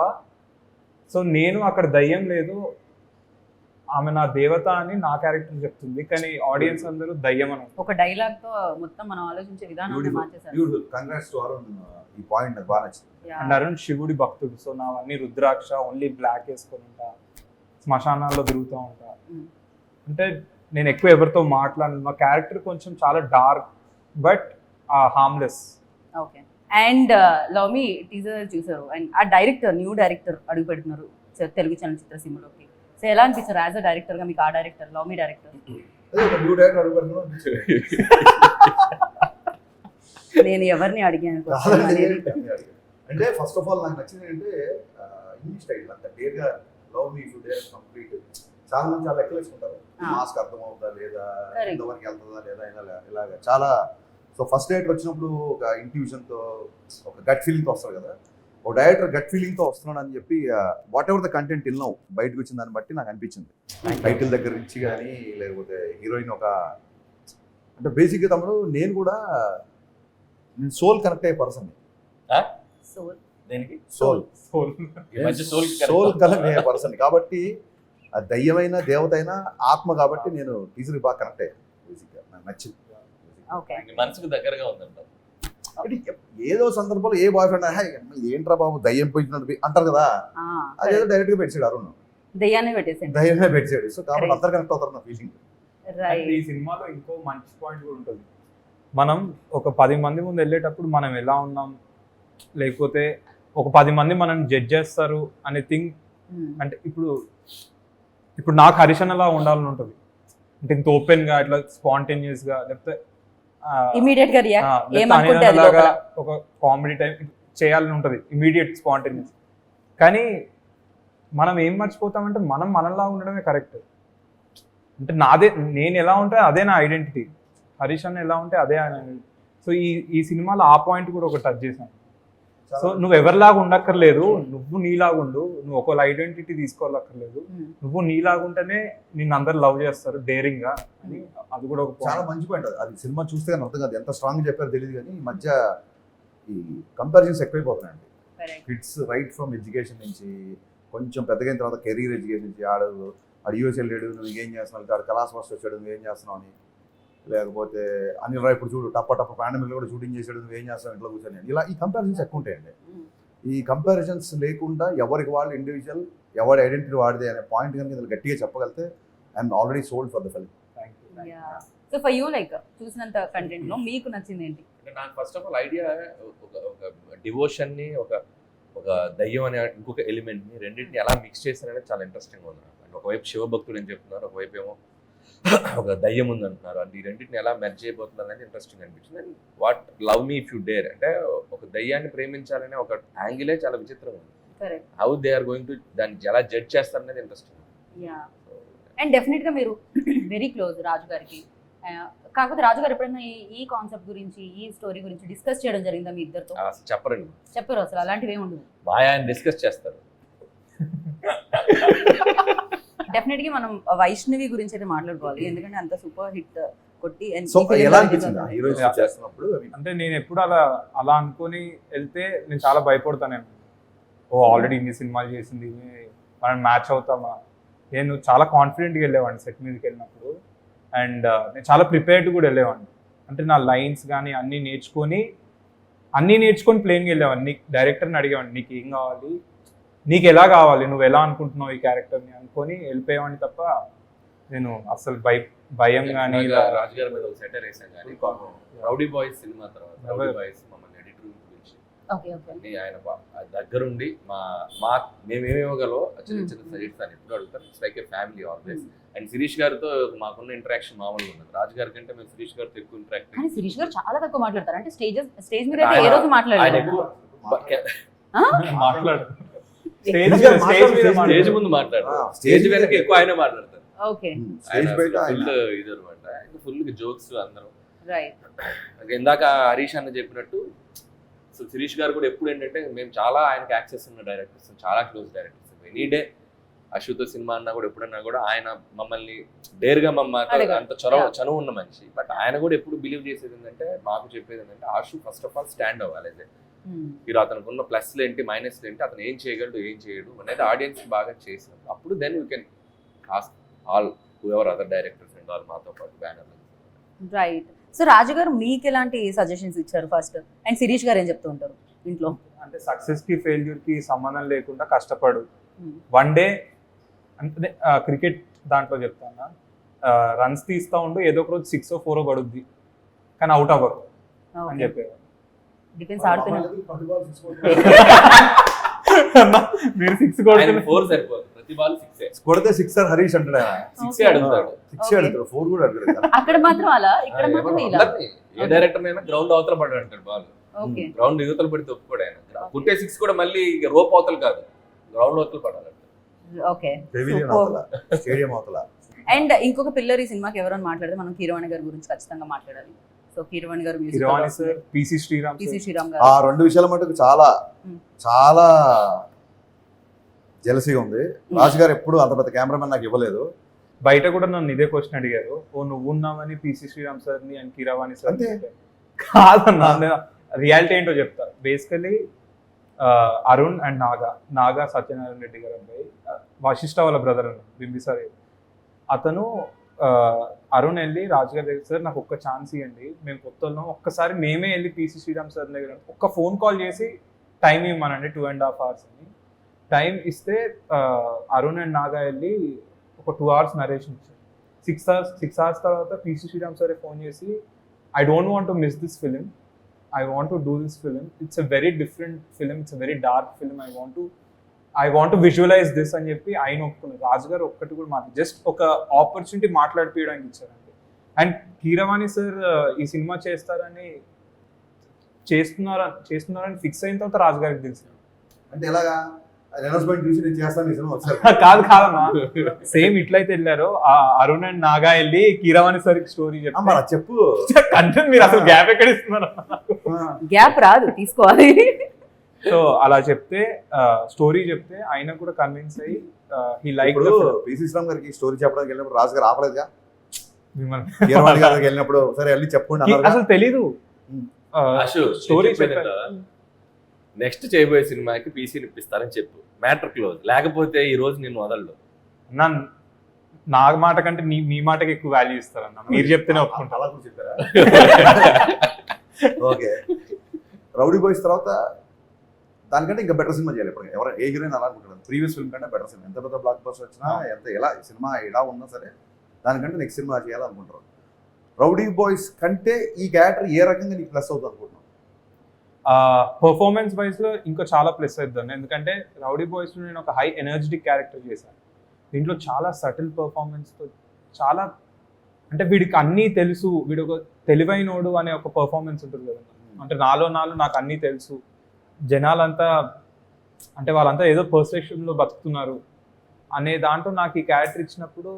సో నేను అక్కడ దయ్యం లేదు, ఆమె నా దేవత అని నా క్యారెక్టర్ చెప్తుంది, కానీ ఆడియన్స్ అందరూ దయ్యం అని. ఒక డైలాగ్ తో మొత్తం మనం ఆలోచించే విధానాన్ని మార్చేశారు. Beautiful, congrats to Arun. ఈ పాయింట్ నాకు బాగా నచ్చింది. అండ్ అరుణ్ శివుడి భక్తుడు, సో నావన్నీ రుద్రాక్ష, ఓన్లీ బ్లాక్ వేసుకొని ఉంటా, శ్మశానాల్లో తిరుగుతూ ఉంటా. అంటే నేను ఎక్కువ ఎవరితో మాట్లాడను, మా క్యారెక్టర్ కొంచెం చాలా dark but harmless. Okay. And love me teaser చూసారు, అండ్ ఆ డైరెక్టర్ న్యూ డైరెక్టర్ అడుగు పెడుతున్నారు తెలుగు చలనచిత్ర సీమలోకి. సో ఎలా అనిపిస్తారు యాజ్ అ డైరెక్టర్ గా మీకు? ఆ డైరెక్టర్ లవ్ మీ డైరెక్టర్ న్యూ డైరెక్టర్ అడుగు పెడుతున్నాం. నేను ఎవరిని అడిగాను అంటే ఫస్ట్ ఆఫ్ ఆల్ నాకు నచ్చింది అంటే ఈ స్టైల్ అంత డేర్గా love me to dare complete. చాలా మంది చాలా లెక్కలు వేసుకుంటారు, మాస్క్ అర్థం అవుతుందా లేదా, ఎంతవరకు వెళ్తుందా లేదా, ఇలాగా చాలా. సో ఫస్ట్ డైరెక్టర్ వచ్చినప్పుడు ఒక ఇంట్యూషన్తో, ఒక గట్ ఫీలింగ్తో వస్తారు కదా. ఒక డైరెక్టర్ గట్ ఫీలింగ్తో వస్తున్నాడు అని చెప్పి వాట్ ఎవర్ ద కంటెంట్ ఇల్నావు బయటకు వచ్చిన దాన్ని బట్టి నాకు అనిపించింది. టైటిల్ దగ్గర నుంచి కానీ, లేకపోతే హీరోయిన్ ఒక అంటే బేసిక్గా తమ్ముడు నేను కూడా సోల్ కనెక్ట్ అయ్యే పర్సన్. సోల్ దేనికి? సోల్ సోల్ కనెక్ట్ అయ్యే పర్సన్ కాబట్టి ఆ దయ్యమైన దేవత అయినా ఆత్మ కాబట్టి నేను టీజర్కి బాగా కనెక్ట్ అయ్యాను. బేసిక్గా నాకు నచ్చింది. ఓకే. మనసుకు దగ్గరగా ఉందంట. ఏదో సందర్భంలో ఏ బాయ్ ఫ్రెండ్ ఏంట్రా బాబు దయ్యం పోయినట్టు అంటారు కదా, అదేదో డైరెక్ట్ గా పెట్టాడు అరుణ్, దయ్యాన్ని పెట్టేసాడు, దయ్యమే పెట్టాడు. సో కాబట్టి అందరు కనెక్ట్ అవుతారు నా ఫీలింగ్. ఈ సినిమాలో ఇంకో మంచి పాయింట్ కూడా ఉంటుంది. మనం ఒక 10 మంది ముందు వెళ్ళేటప్పుడు మనం ఎలా ఉన్నాం, లేకపోతే ఒక 10 మంది మనం జడ్జ్ చేస్తారు అనే థింగ్. అంటే ఇప్పుడు నాకు హరిషన్ అలా ఉండాలని ఉంటుంది, అంటే ఇంత ఓపెన్ గా ఇట్లా స్పాంటేనియస్ గా, లేకపోతే ఇమీడియట్ గా రియాక్ట్ ఏమనుకుంటే అది లోపల ఒక కామెడీ టైం చేయాలని ఉంటుంది, ఇమీడియట్ స్పాంటేనియస్. కానీ మనం ఏం మర్చిపోతామంటే మనం మనలా ఉండడమే కరెక్ట్. అంటే నేను ఎలా ఉంటే అదే నా ఐడెంటిటీ, హరీష్ అన్న ఎలా ఉంటే అదే ఆయన ఐడెంటిటీ. సో ఈ సినిమాలో ఆ పాయింట్ కూడా ఒక టచ్ చేశాను. సో నువ్వు ఎవరిలాగా ఉండక్కర్లేదు, నువ్వు నీలాగా ఉండు, నువ్వు ఒకళ్ళ ఐడెంటిటీ తీసుకోవాలక్కర్లేదు, నువ్వు నీలాగా ఉంటేనే నిన్ను అందరు లవ్ చేస్తారు డేరింగ్ గా అని. అది కూడా ఒక చాలా మంచి పాయింట్. అది సినిమా చూస్తే కానీ అర్థం కాదు, ఎంత స్ట్రాంగ్ చెప్పారో తెలియదు. కానీ ఈ మధ్య ఈ కంపారిజన్స్ ఎక్కువైపోతున్నాయండి. కిడ్స్ రైట్ ఫ్రమ్ ఎడ్యుకేషన్ నుంచి కొంచెం పెద్దగైన తర్వాత కెరీర్ ఎడ్యుకేషన్ నుంచి ఆడు యూఎస్ వెళ్ళాడు, నువ్వు ఏం చేస్తున్నావు, ఆడు కలాస్ మాస్టర్ వచ్చాడు, నువ్వేం చేస్తున్నావు అని, లేకపోతే అనిల్ రాయ్ ఇప్పుడు చూడు టప్ప పాండమిక్ కూడా షూటింగ్ చేసాడు, నువ్వేం చేస్తావు ఇంట్లో కూర్చొని, ఇలా ఈ కంపారిజన్స్ ఎక్కువ ఉంటాయండి. ఈ కంపారిజన్స్ లేకుండా ఎవరికి వాళ్ళు ఇండివిజువల్, ఎవరి ఐడెంటిటీ వాడిదే అనే పాయింట్ కనుక ఇందులో గట్టిగా చెప్పగలితే I'm already sold for the film. So for you like చూసినంత కంటెంట్ లో మీకు నచ్చింది ఏంటి? అంటే నాకు ఫస్ట్ ఆఫ్ ఆల్ ఐడియా ఒక డివోషన్ ని ఒక దయ్యం అనే ఇంకొక ఎలిమెంట్ ని రెండింటిని ఎలా మిక్స్ చేశారనేది చాలా ఇంట్రెస్టింగ్ ఉంది. అంటే ఒకవైపు శివభక్తుడు అని చెప్తున్నారు, ఒకవైపు ఏమో ఒక దయ్యం ఉంది అంటున్నారు. అంటే ఈ రెండింటిని ఎలా మెర్జ్ చేయబోతున్నారు అనేది ఇంట్రెస్టింగ్ అనిపించింది. And what love me if you dare అంటే ఒక దయ్యాన్ని ప్రేమించాలనే ఒక యాంగిలే చాలా విచిత్రంగా ఉంది. How they are going to దాన్ని ఎలా జడ్జ్ చేస్తారనేది ఇంట్రెస్టింగ్. అండ్ డెఫినెట్ గా మీరు వెరీ క్లోజ్ రాజు గారికి. కాకపోతే రాజు గారు ఎప్పుడైనా ఈ కాన్సెప్ట్ గురించి, ఈ స్టోరీ గురించి డిస్కస్ చేయడం జరిగిందా మీ ఇద్దరితో? చెప్పరండి, చెప్పరు అసలు, అలాంటివి ఏమి ఉండదు. బాగా ఆయన డిస్కస్ చేస్తారు. డెఫినెట్ గా మనం వైష్ణవి గురించి అయితే మాట్లాడుకోవాలి, ఎందుకంటే అంత సూపర్ హిట్ కొట్టి. అంటే నేను ఎప్పుడు అలా అనుకొని వెళ్తే నేను చాలా భయపడతాను. ఆల్రెడీ ఇన్ని సినిమాలు చేసింది, మనం మ్యాచ్ అవుతామా. నేను చాలా కాన్ఫిడెంట్గా వెళ్ళేవాడిని సెట్ మీదకి వెళ్ళినప్పుడు. అండ్ నేను చాలా ప్రిపేర్డ్ కూడా వెళ్ళేవాడిని. అంటే నా లైన్స్ కానీ అన్నీ నేర్చుకొని ప్లేన్గా వెళ్ళేవాడిని. డైరెక్టర్ని అడిగేవాడిని, నీకు ఏం కావాలి, నీకు ఎలా కావాలి, నువ్వు ఎలా అనుకుంటున్నావు ఈ క్యారెక్టర్ని అనుకొని వెళ్ళిపోయేవాడిని తప్ప నేను అసలు భయం కానీ. రాజుగారి మీద ఒక సెటర్ వేసాం కానీ రౌడీ బాయ్స్ సినిమా తర్వాత రౌడీ బాయ్స్ మమ్మల్ని ఎడిటర్ గురించి ఆయన దగ్గరుండి మేమేమి ఇవ్వగలో చిన్న చిన్న సజెషన్స్ అని ఎప్పుడు అడుగుతారు. It's like a family always. And Shirish గారితో మాకున్న ఇంటరాక్షన్ మామూలుగా ఉన్నది. రాజు గారి కంటే మేము శిరీష్ గారితో ఎక్కువ ఇంటరాక్ట్. కానీ శిరీష్ గారు చాలా తక్కువ మాట్లాడతారు. అంటే స్టేజ్ మీద ఏ రోజు మాట్లాడారు? స్టేజ్ ముందు మాట్లాడతారు, స్టేజ్ వెనక ఎక్కువ ఆయన మాట్లాడతారు. ఇది అనమాట, ఫుల్ జోక్స్ అందరం. ఇందాక హరీష్ అన్న చెప్పినట్టు సో శిరీష్ గారు కూడా ఎప్పుడు ఏంటంటే మేము చాలా ఆయనకి యాక్సెస్ ఉన్న డైరెక్టర్స్, చాలా క్లోజ్ డైరెక్టర్స్. ఎనీ డే అశ్వతో సినిమా అన్నా కూడా ఎప్పుడన్నా కూడా ఆయన మమ్మల్ని డేర్గా అడగడు. అంత చనువు ఉన్న మనిషి. బట్ ఆయన కూడా ఎప్పుడు బిలీవ్ చేసేది ఏంటంటే, మాకు చెప్పేది ఏంటంటే, ఆశు ఫస్ట్ ఆఫ్ ఆల్ స్టాండ్ అవ్వాలి. మీరు అతనికి ఉన్న ప్లస్లు ఏంటి, మైనస్లు ఏంటి, అతను ఏం చేయగలడు, ఏం చేయడు అనేది ఆడియన్స్ బాగా చేసినప్పుడు అప్పుడు then you can ask all ever other directors and all మాతో పాటు బ్యానర్. రైట్. సో రాజు గారు మీకు ఎలాంటి సజెషన్స్ ఇచ్చారు ఫస్ట్, అండ్ శిరీష్ గారు ఏం చెప్తూ ఉంటారు ఇంట్లో? అంటే సక్సెస్ కి ఫెయిల్యూర్ కి సంబంధం లేకుండా కష్టపడు. వన్ డే అంటే క్రికెట్ దాంట్లో చెప్తాను, రన్స్ తీస్తా ఉండు, ఏదో ఒక రోజు 6 or 4 పడుద్ది, కానీ అవుట్ అవ్వరు అని చెప్పేవారు. డిఫెన్స్ ఆడుతున్నారు. మీరు 6 కొడుతున్నారు, 4 సరిపోదు, ప్రతి బాల్ 6 కొడితే సిక్సర్ హరీష్ అంటాడు ఆయన. 6 అడుగుతాడు. 6 అడుగుతాడు, 4 కూడా అడుగుతాడు. అక్కడ మాత్రం అలా, ఇక్కడ మాత్రం ఇలా. అందరినీ, ఏ డైరెక్టర్ అయినా గ్రౌండ్ అవతల పడ్డాడు అంటాడు బాల్. ఓకే. గ్రౌండ్ యువతలు పడితే ఒప్పుకోడు ఆయన. పుట్టే 6 కూడా మళ్ళీ రోప్ అవతలు కాదు, గ్రౌండ్ అవతలు పడాలి. ఓకే. పెవిలియన్ అవతల, స్టేడియం అవతల. అండ్ ఇంకొక పిల్లర్ ఈ సినిమాకి ఎవరైనా మాట్లాడితే మనం కీరవాణి గారి గురించి ఖచ్చితంగా మాట్లాడాలి. So Keeravani garu Keeravani sir, PC Sriram PC sir. Sriram ఆ గారు 2 విషయాల మటుకు చాలా చాలా జెలసీగా ఉంది. రాజు గారు ఎప్పుడు అంత పెద్ద కెమెరామెన్ నాకు ఇవ్వలేదు. బయట కూడా నన్ను ఇదే క్వశ్చన్ అడిగారు, ఓ నువ్వు ఉన్నావని పిసి శ్రీరామ్ సార్ ని అండ్ కీరవాణి సార్ అంతే. కాదన్నా, రియాలిటీ ఏంటో చెప్తా. బేసికలీ అరుణ్ అండ్ నాగా సత్యనారాయణ రెడ్డి గారు అబ్బాయి, వశిష్ఠ వాళ్ళ బ్రదర్ అన్న బింబిసార్. అతను అరుణ్ వెళ్ళి రాజుగారి దగ్గర, సార్ నాకు ఒక్క ఛాన్స్ ఇవ్వండి, మేము కొత్త ఉన్నాం, ఒక్కసారి మేమే వెళ్ళి పిసి శ్రీరామ్ సార్ దగ్గర ఒక్క ఫోన్ కాల్ చేసి టైం ఇవ్వమనండి 2.5 hours అని. టైం ఇస్తే అరుణ్ అండ్ నాగా వెళ్ళి ఒక 2 hours నరేషన్ ఇచ్చారు. 6 hours తర్వాత పిసి శ్రీరామ్ సార్ ఫోన్ చేసి, I don't want to miss this film, I want to do this film. It's a very different film. It's a very dark film. I want to visualize this అని చెప్పి ఆయన ఒప్పుకున్నారు. రాజు గారు ఒక్కటి కూడా జస్ట్ ఒక ఆపర్చునిటీ మాట్లాడిపోయడానికి ఇచ్చారండి. అండ్ కీరవాణి సార్ ఈ సినిమా చేస్తున్నారని ఫిక్స్ అయిన తర్వాత రాజు గారికి తెలిసింది. అంటే ఎలాగా అనౌన్స్మెంట్ చూసి నేను చేస్తాను ఈ సినిమా ఒకసారి. కాదమ్మా, సేమ్ ఇట్లయితే వెళ్ళారు అరుణ్ అండ్ నాగా వెళ్ళి కీరవాణి సార్ స్టోరీ చెప్పు. కంటెంట్ మీరు అసలు గ్యాప్ ఎక్కడ ఇస్తున్నారు? గ్యాప్ రాదు, తీసుకోవాలి. సో అలా చెప్తే స్టోరీ చెప్తే ఆయన కూడా కన్విన్స్ అయ్యి హీ లైక్ పిసి శ్రీరామ్ గారికి స్టోరీ చెప్పడానికి వెళ్ళినప్పుడు రాజు గారు ఆపలేదుగా. మిమ్మల్ని కీరవాణి గారికి వెళ్ళినప్పుడు సరే వెళ్ళి చెప్పుకోండి అన్నారు. అసలు తెలీదు స్టోరీ నెక్స్ట్ చేయబోయే సినిమాకి పీసీని ఇప్పిస్తారని చెప్పు, మ్యాటర్ క్లోజ్. లేకపోతే ఈ రోజు నేను వదలడు. నా మాట కంటే మీ మాటకి ఎక్కువ వాల్యూ ఇస్తారన్న, మీరు చెప్తేనే ఒప్పుకుంటా. అలా కూడా చెప్పారా? ఓకే. రౌడీ బాయ్స్ తర్వాత దానికంటే ఇంకా బెటర్ సినిమా చేయాలి. ఇప్పుడు ఎవరైనా ఏ హీరోయిన్ అలా అనుకుంటారు, ప్రీవియస్ ఫిల్మ్ కంటే బెటర్ సినిమా. ఎంత పెద్ద బ్లాక్ బస్టర్ వచ్చినా, ఎంత ఎలా సినిమా ఎలా ఉన్నా సరే దానికంటే నెక్స్ట్ సినిమా చేయాలనుకుంటారు. రౌడీ బాయ్స్ కంటే ఈ క్యారెక్టర్ ఏ రకంగా నీకు ప్లస్ అవుతుంది అనుకుంటున్నావు? పర్ఫార్మెన్స్ వైజ్ లో ఇంకా చాలా ప్లస్ అవుతుంది. ఎందుకంటే రౌడీ బాయ్స్ లో నేను ఒక హై ఎనర్జెటిక్ క్యారెక్టర్ చేశాను. దీంట్లో చాలా సటిల్ పర్ఫార్మెన్స్తో, చాలా అంటే వీడికి అన్నీ తెలుసు, వీడు ఒక తెలివైనోడు అనే ఒక పర్ఫార్మెన్స్ ఉంటుంది కదా. అంటే నాలో నాకు అన్నీ తెలుసు, జనాలంతా అంటే వాళ్ళంతా ఏదో పర్సెప్షన్లో బతుకుతున్నారు అనే దాంట్లో నాకు ఈ క్యారెక్టర్ ఇచ్చినప్పుడు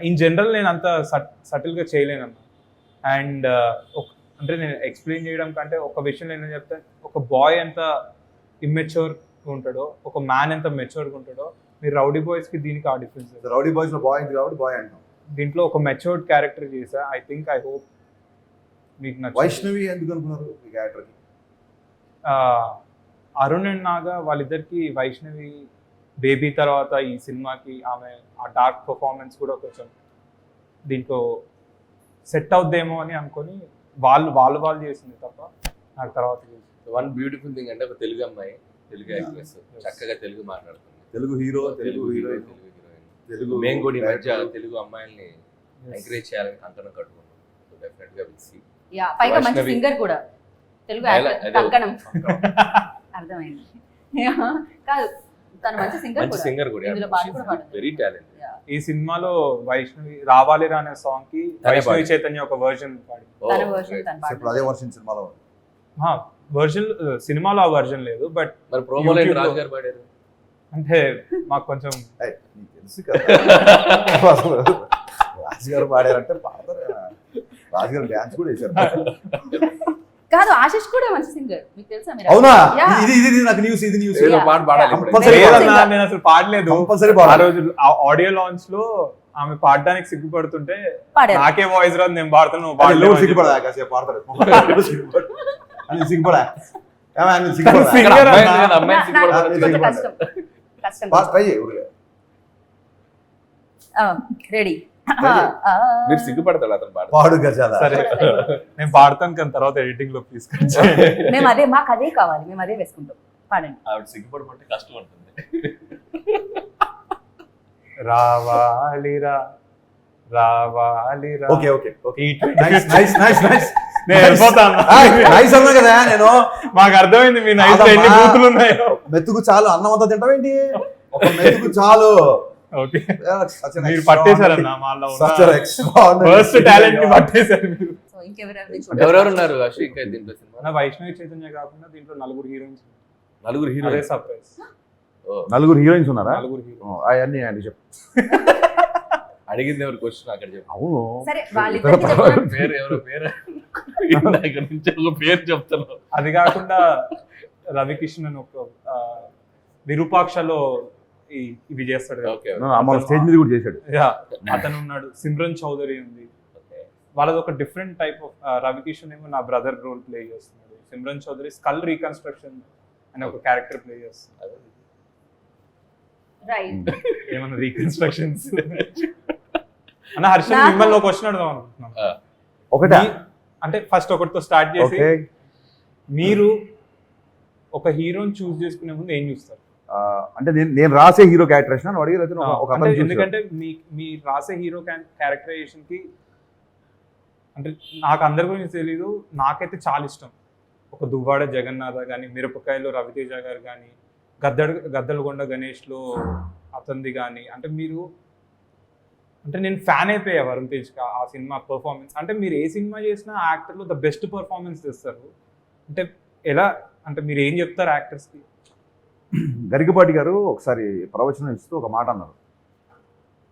ఇన్ జనరల్ నేను అంత సటిల్గా చేయలేనన్నా. అండ్ అంటే నేను ఎక్స్ప్లెయిన్ చేయడం కంటే ఒక విషయం నేను చెప్తాను, ఒక బాయ్ ఎంత ఇమ్మెచ్యూర్గా ఉంటాడో, ఒక మ్యాన్ ఎంత మెచ్యూర్గా ఉంటాడో, మీరు రౌడీ బాయ్స్కి దీనికి ఆ డిఫరెన్స్. రౌడీ బాయ్స్లో బాయ్ ఉంది కాబట్టి బాయ్ అంటాం. దీంట్లో ఒక మెచ్యూర్డ్ క్యారెక్టర్ చేశా. ఐ హోప్ మీకు నచ్చింది. వైష్ణవి ఎందుకు అనుకున్నారు ఈ క్యారెక్టర్కి? అరుణ్ అండ్ నాగా వాళ్ళిద్దరికి వైష్ణవి బేబీ తర్వాత ఈ సినిమాకి ఆమె ఆ డార్క్ పర్ఫార్మెన్స్ కూడా కొంచెం దీంట్లో సెట్ అవుద్దేమో అని అనుకొని వాళ్ళు చేసింది తప్ప నాకు తర్వాత వన్ బ్యూటిఫుల్ థింగ్ అంటే ఒక తెలుగు అమ్మాయి, తెలుగు యాక్ట్రెస్, చక్కగా తెలుగు మాట్లాడుతుంది, తెలుగు హీరో, తెలుగు హీరోయిన్, తెలుగు. మేము కూడా ఈ మధ్య తెలుగు అమ్మాయిల్ని ఎంకరేజ్ చేయాలని కంకణం కట్టుకున్నాం. సో డెఫినెట్ గా విల్ సీ. యా, పైగా మంచి సింగర్ కూడా, తెలుగు యాక్టర్ కంకణం. అర్థమైంది. కాదు, తను మంచి సింగర్ కూడా, ఇందులో పాట కూడా పాడుతుంది. Very talent. ఈ సినిమాలో వైష్ణవి రావాలి రా అనే సాంగ్ కి వైష్ణవి చైతన్య ఒక వర్జన్ పాడి, తన వర్షన్ తన పాట. ఇప్పుడు అదే వర్షన్ సినిమాలో వర్జన్ సినిమాలో ఆ వర్జన్ లేదు, బట్ మరి ప్రోమోలో రాజు గారు పాడారు. అంటే మాకు కొంచెం తెలుసు కదా రాజు గారు పాడారంటే పాడతారు. రాజు గారు డ్యాన్స్ కూడా వేశారు. కాదు ఆశిష్ కూడా మంచి సింగర్, మీకు తెలుసా? మీరు అవునా? Yeah. ఇది నాకు న్యూస్, ఇది న్యూస్. ఏదో పాట పాడాలి ఇప్పుడు. Compulsory లేదన్నా, నేను అసలు పాడలేదు. కంపల్సరీ ఆ రోజు ఆడియో లాంచ్ లో ఆమె పాడడానికి సిగ్గుపడుతుంటే పాడారు. నాకే వాయిస్ రాదు, నేను పాడుతాను నువ్వు పాడలేవు. పాడలేవు అని సిగ్గుపడా చెప్పి. కాసేపు పాడతాడు. సిగ్గుపడా సిగ్గుపడా Singer ఇక్కడ అమ్మాయి అన్నా. లేదు, అమ్మాయి సిగ్గుపడదు. నాకు కొంచెం కష్టం కష్టం. ట్రై చేయి ఊరికే. రెడీ. మీరు సిగ్గుపడతాడు అతను పాట. పాడు గజాల. సరే నేను పాడతాను కానీ తర్వాత ఎడిటింగ్ లో తీసుకొచ్చి మేము అదే, మాకు అదే కావాలి, మేము అదే వేసుకుంటాం. పాడండి. ఆవిడ సిగ్గుపడమంటే కష్టం ఉంటుంది. రావాలిరా రావాలిరా. Okay okay okay. ఈ నైస్ నైస్ నైస్ నైస్. నేను వెళ్ళిపోతాను. నైస్ అన్నా కదా నేను. మాకు అర్థమైంది మీ నైస్ లో ఎన్ని బూతులు ఉన్నాయో. మెతుకు చాలు, అన్నం అంతా తింటావేంటి? ఒక మెతుకు చాలు. ఓకే మీరు పట్టేశారన్న మాలో ఫస్ట్ టాలెంట్ ని పట్టేశారు మీరు. సో ఇంకెవరెవరిని ఎవరెవరు ఉన్నారు అశ్వి ఇంకా దీంట్లో సినిమా? మన వైష్ణవి చైతన్య కాకుండా దీంట్లో నలుగురు హీరోయిన్స్. నలుగురు అదే హీరోయిన్స్. సర్ప్రైజ్. నలుగురు హీరోయిన్స్ ఉన్నారా? నలుగురు హీరో. అవన్నీ అని చెప్పు. అడిగింది ఎవరు క్వశ్చన్ అక్కడ చెప్పు. అవును. సరే వాళ్ళిద్దరికి చెప్పండి. పేరు ఎవరో పేరు ఇక్కడ నుంచి ఒక పేరు చెప్తాను. అది కాకుండా రవికిషన్ అని ఒక విరూపాక్షలో ఇవి చేస్తాడు కదా. ఓకే మన స్టేజ్ మీద కూడా చేశాడు. Yeah, అతను ఉన్నాడు. సిమ్రన్ చౌదరి ఉంది. వాళ్ళది ఒక డిఫరెంట్ టైప్ ఆఫ్. రవికిషన్ ఏమో నా బ్రదర్ రోల్ ప్లే చేస్తున్నాడు. సిమ్రన్ చౌదరి స్కల్ రీకన్స్ట్రక్షన్ అనే ఒక క్యారెక్టర్ ప్లే చేస్తున్నాడు. రైట్. ఏమన్నా రీకన్స్ట్రక్షన్స్ అన్న. హర్షన్ మిమ్మల్ని ఒక క్వశ్చన్ అడుగుదాం అనుకుంటున్నాం. ఒకటే అంటే ఫస్ట్ ఒకటితో స్టార్ట్ చేసి ఓకే. మీరు ఒక హీరోని చూస్ చేసుకునే ముందు ఏం చూస్తారు? అంటే నేను రాసే హీరో క్యారెక్టరేషన్ అని అడిగి ఒక అంటే అతను చూసాడు. ఎందుకంటే మీ రాసే హీరో క్యారెక్టరైజేషన్ కి అంటే నాకు అందరి గురించి తెలీదు, నాకైతే చాలా ఇష్టం. ఒక దువ్వాడ జగన్నాథ కానీ, మిరపకాయలో రవితేజ గారు కానీ, గద్దలగొండ గణేష్లో అతనిది కానీ, అంటే మీరు అంటే నేను ఫ్యాన్ అయిపోయా వరుణ్ తేజ్కి ఆ సినిమా పర్ఫార్మెన్స్. అంటే మీరు ఏ సినిమా చేసినా యాక్టర్లో ద బెస్ట్ పర్ఫార్మెన్స్ తెస్తారు. అంటే ఎలా, అంటే మీరు ఏం చెప్తారు యాక్టర్స్కి? గరికపాటి గారు ఒకసారి ప్రవచనం ఇస్తూ ఒక మాట అన్నారు.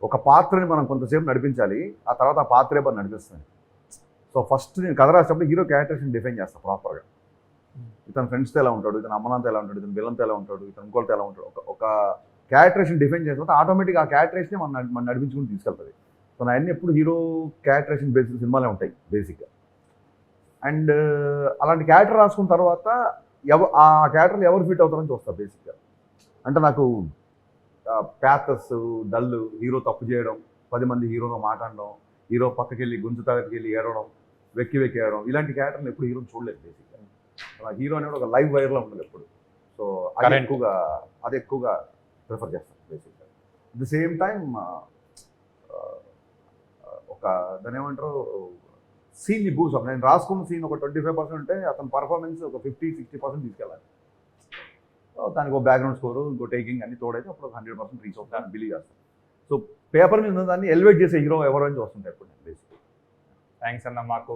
ఒక పాత్రని మనం కొంతసేపు నడిపించాలి, ఆ తర్వాత ఆ పాత్రే మనం నడిపిస్తుంది. సో ఫస్ట్ నేను కథ రాసేటప్పుడు హీరో క్యారెక్టర్స్ని డిఫైన్ చేస్తాను ప్రాపర్గా. ఇతను ఫ్రెండ్స్తో ఎలా ఉంటాడు, ఇతను అమ్మనంతో ఎలా ఉంటాడు, ఇతను విలన్తో ఎలా ఉంటాడు, ఇతను ఇంకోటితో ఎలా ఉంటాడు. ఒక క్యారెక్టరేషన్ డిఫైన్ చేసిన తర్వాత ఆటోమేటిక్గా ఆ క్యారెక్టరేషనే మనం నడిపించుకుని తీసుకెళ్తుంది. సో నా అన్ని ఎప్పుడు హీరో క్యారెక్టరేషన్ బేసిక్ సినిమాలే ఉంటాయి బేసిక్గా. అండ్ అలాంటి క్యారెక్టర్ రాసుకున్న తర్వాత ఆ క్యారెక్టర్లు ఎవరు ఫిట్ అవుతారని చూస్తారు బేసిక్గా. అంటే నాకు ప్యాథస్, డల్, హీరో తప్పు చేయడం, 10 మంది హీరోతో మాట్లాడడం, హీరో పక్కకి వెళ్ళి గుంజు తాగకి వెళ్ళి ఏడవడం, వెక్కి ఏడవడం, ఇలాంటి క్యారెక్టర్లు ఎప్పుడు హీరోని చూడలేదు బేసిక్గా. అలా హీరో అనేది ఒక లైవ్ వైర్లో ఉంటుంది ఎప్పుడు. సో అది ఎక్కువగా ప్రిఫర్ చేస్తాను బేసిక్గా. అట్ ద సేమ్ టైం ఒక దాని ఏమంటారు సీన్ని బూస్ట్. నేను రాసుకున్న సీన్ ఒక 25% ఉంటే అతని పర్ఫార్మెన్స్ ఒక 50-60% తీసుకెళ్ళాలి. దానికి ఒక బ్యాక్గ్రౌండ్ స్కోరు, ఇంకో టేకింగ్ అన్ని తోడైతే అప్పుడు 100% రీచ్ అవుతాను బిలీవ్ చేస్తాను. సో పేపర్ మీద దాన్ని ఎలివేట్ చేసే హీరో ఎవరు అని చూస్తుంటాయి ఇప్పుడు నేను బేసిక్గా. థ్యాంక్స్ అన్న, మాకు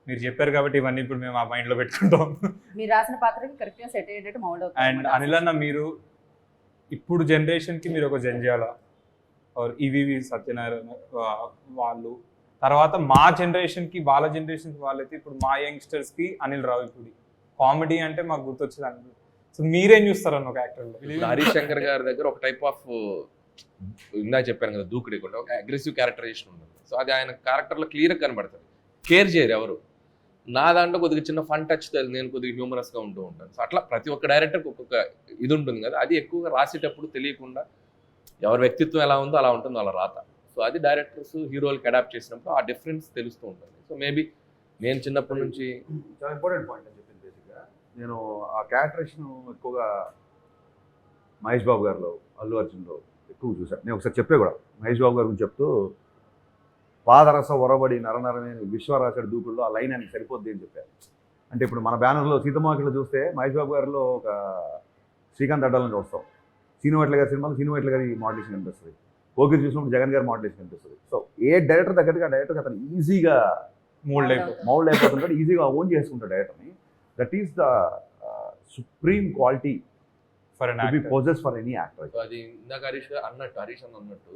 మీరు చెప్పారు కాబట్టి ఇవన్నీ ఇప్పుడు మేము ఆ మైండ్లో పెట్టుకుంటాం. మీరు రాసిన పాత్రకి కరెక్ట్గా సెట్ అయ్యేటట్టు మౌల్డ్ అవుతుంది. అండ్ అనిల్ అన్న, మీరు ఇప్పుడు జనరేషన్కి మీరు ఒక జంజాల ఆర్ ఈవీవి సత్యనారాయణ వాళ్ళు, తర్వాత మా జనరేషన్కి వాళ్ళ జనరేషన్కి వాళ్ళైతే ఇప్పుడు మా యంగ్స్టర్స్కి అనిల్ రావిపూడి. కామెడీ అంటే మాకు గుర్తొచ్చేది అనిల్. సో మీరేం చూస్తారన్న ఒక యాక్టర్లో? హరీష్ శంకర్ గారి దగ్గర ఒక టైప్ ఆఫ్ ఇందాక చెప్పాను కదా, దూకుడుకుండా ఒక అగ్రెసివ్ క్యారెక్టరైజేషన్ ఉంటుంది. సో అది ఆయన క్యారెక్టర్లో క్లియర్గా కనబడుతుంది. కేర్ చేయరు ఎవరు. నా దాంట్లో కొద్దిగా చిన్న ఫన్ టచ్, నేను కొద్దిగా హ్యూమరస్గా ఉంటూ ఉంటాను. సో అట్లా ప్రతి ఒక్క డైరెక్టర్కి ఒక్కొక్క ఇది ఉంటుంది కదా, అది ఎక్కువగా రాసేటప్పుడు తెలియకుండా ఎవరి వ్యక్తిత్వం ఎలా ఉందో అలా ఉంటుంది వాళ్ళ రాత. సో అది డైరెక్టర్స్ హీరోలకి అడాప్ట్ చేసినప్పుడు ఆ డిఫరెన్స్ తెలుస్తూ ఉంటుంది. సో మేబీ నేను చిన్నప్పటి నుంచి చాలా ఇంపార్టెంట్ పాయింట్ అని చెప్పింది బేసిక్గా. నేను ఆ క్యారెక్టరేషన్ ఎక్కువగా మహేష్ బాబు గారిలో, అల్లు అర్జున్లో ఎక్కువ చూశాను. నేను ఒకసారి చెప్పే కూడా మహేష్ బాబు గారి గురించి చెప్తూ, పాదరస ఒరబడి నరనరమే విశ్వరాశడి దూకుల్లో ఆ లైన్ అని సరిపోద్ది అని చెప్పారు. అంటే ఇప్పుడు మన బ్యానర్లో సీతమ్మకిలో చూస్తే మహేష్ బాబు గారిలో ఒక శ్రీకాంత్ అడ్డాలని చూస్తాం. సీనువెట్ల గారి సినిమాలో సీనువెట్ల గారి మోడలేషన్ కనిపిస్తుంది. ఓకే చూసినప్పుడు జగన్ గారి మోడలేషన్ కనిపిస్తుంది. సో ఏ డైరెక్టర్ తగ్గట్టుగా డైరెక్టర్ అతను ఈజీగా మౌల్డ్ అయిపోతుంటాడు, ఈజీగా ఓన్ చేసుకుంటాడు డైరెక్టర్ని. That is the supreme quality for to be possess for any actor. So అది ఇందాక హరీష్ అన్నట్టు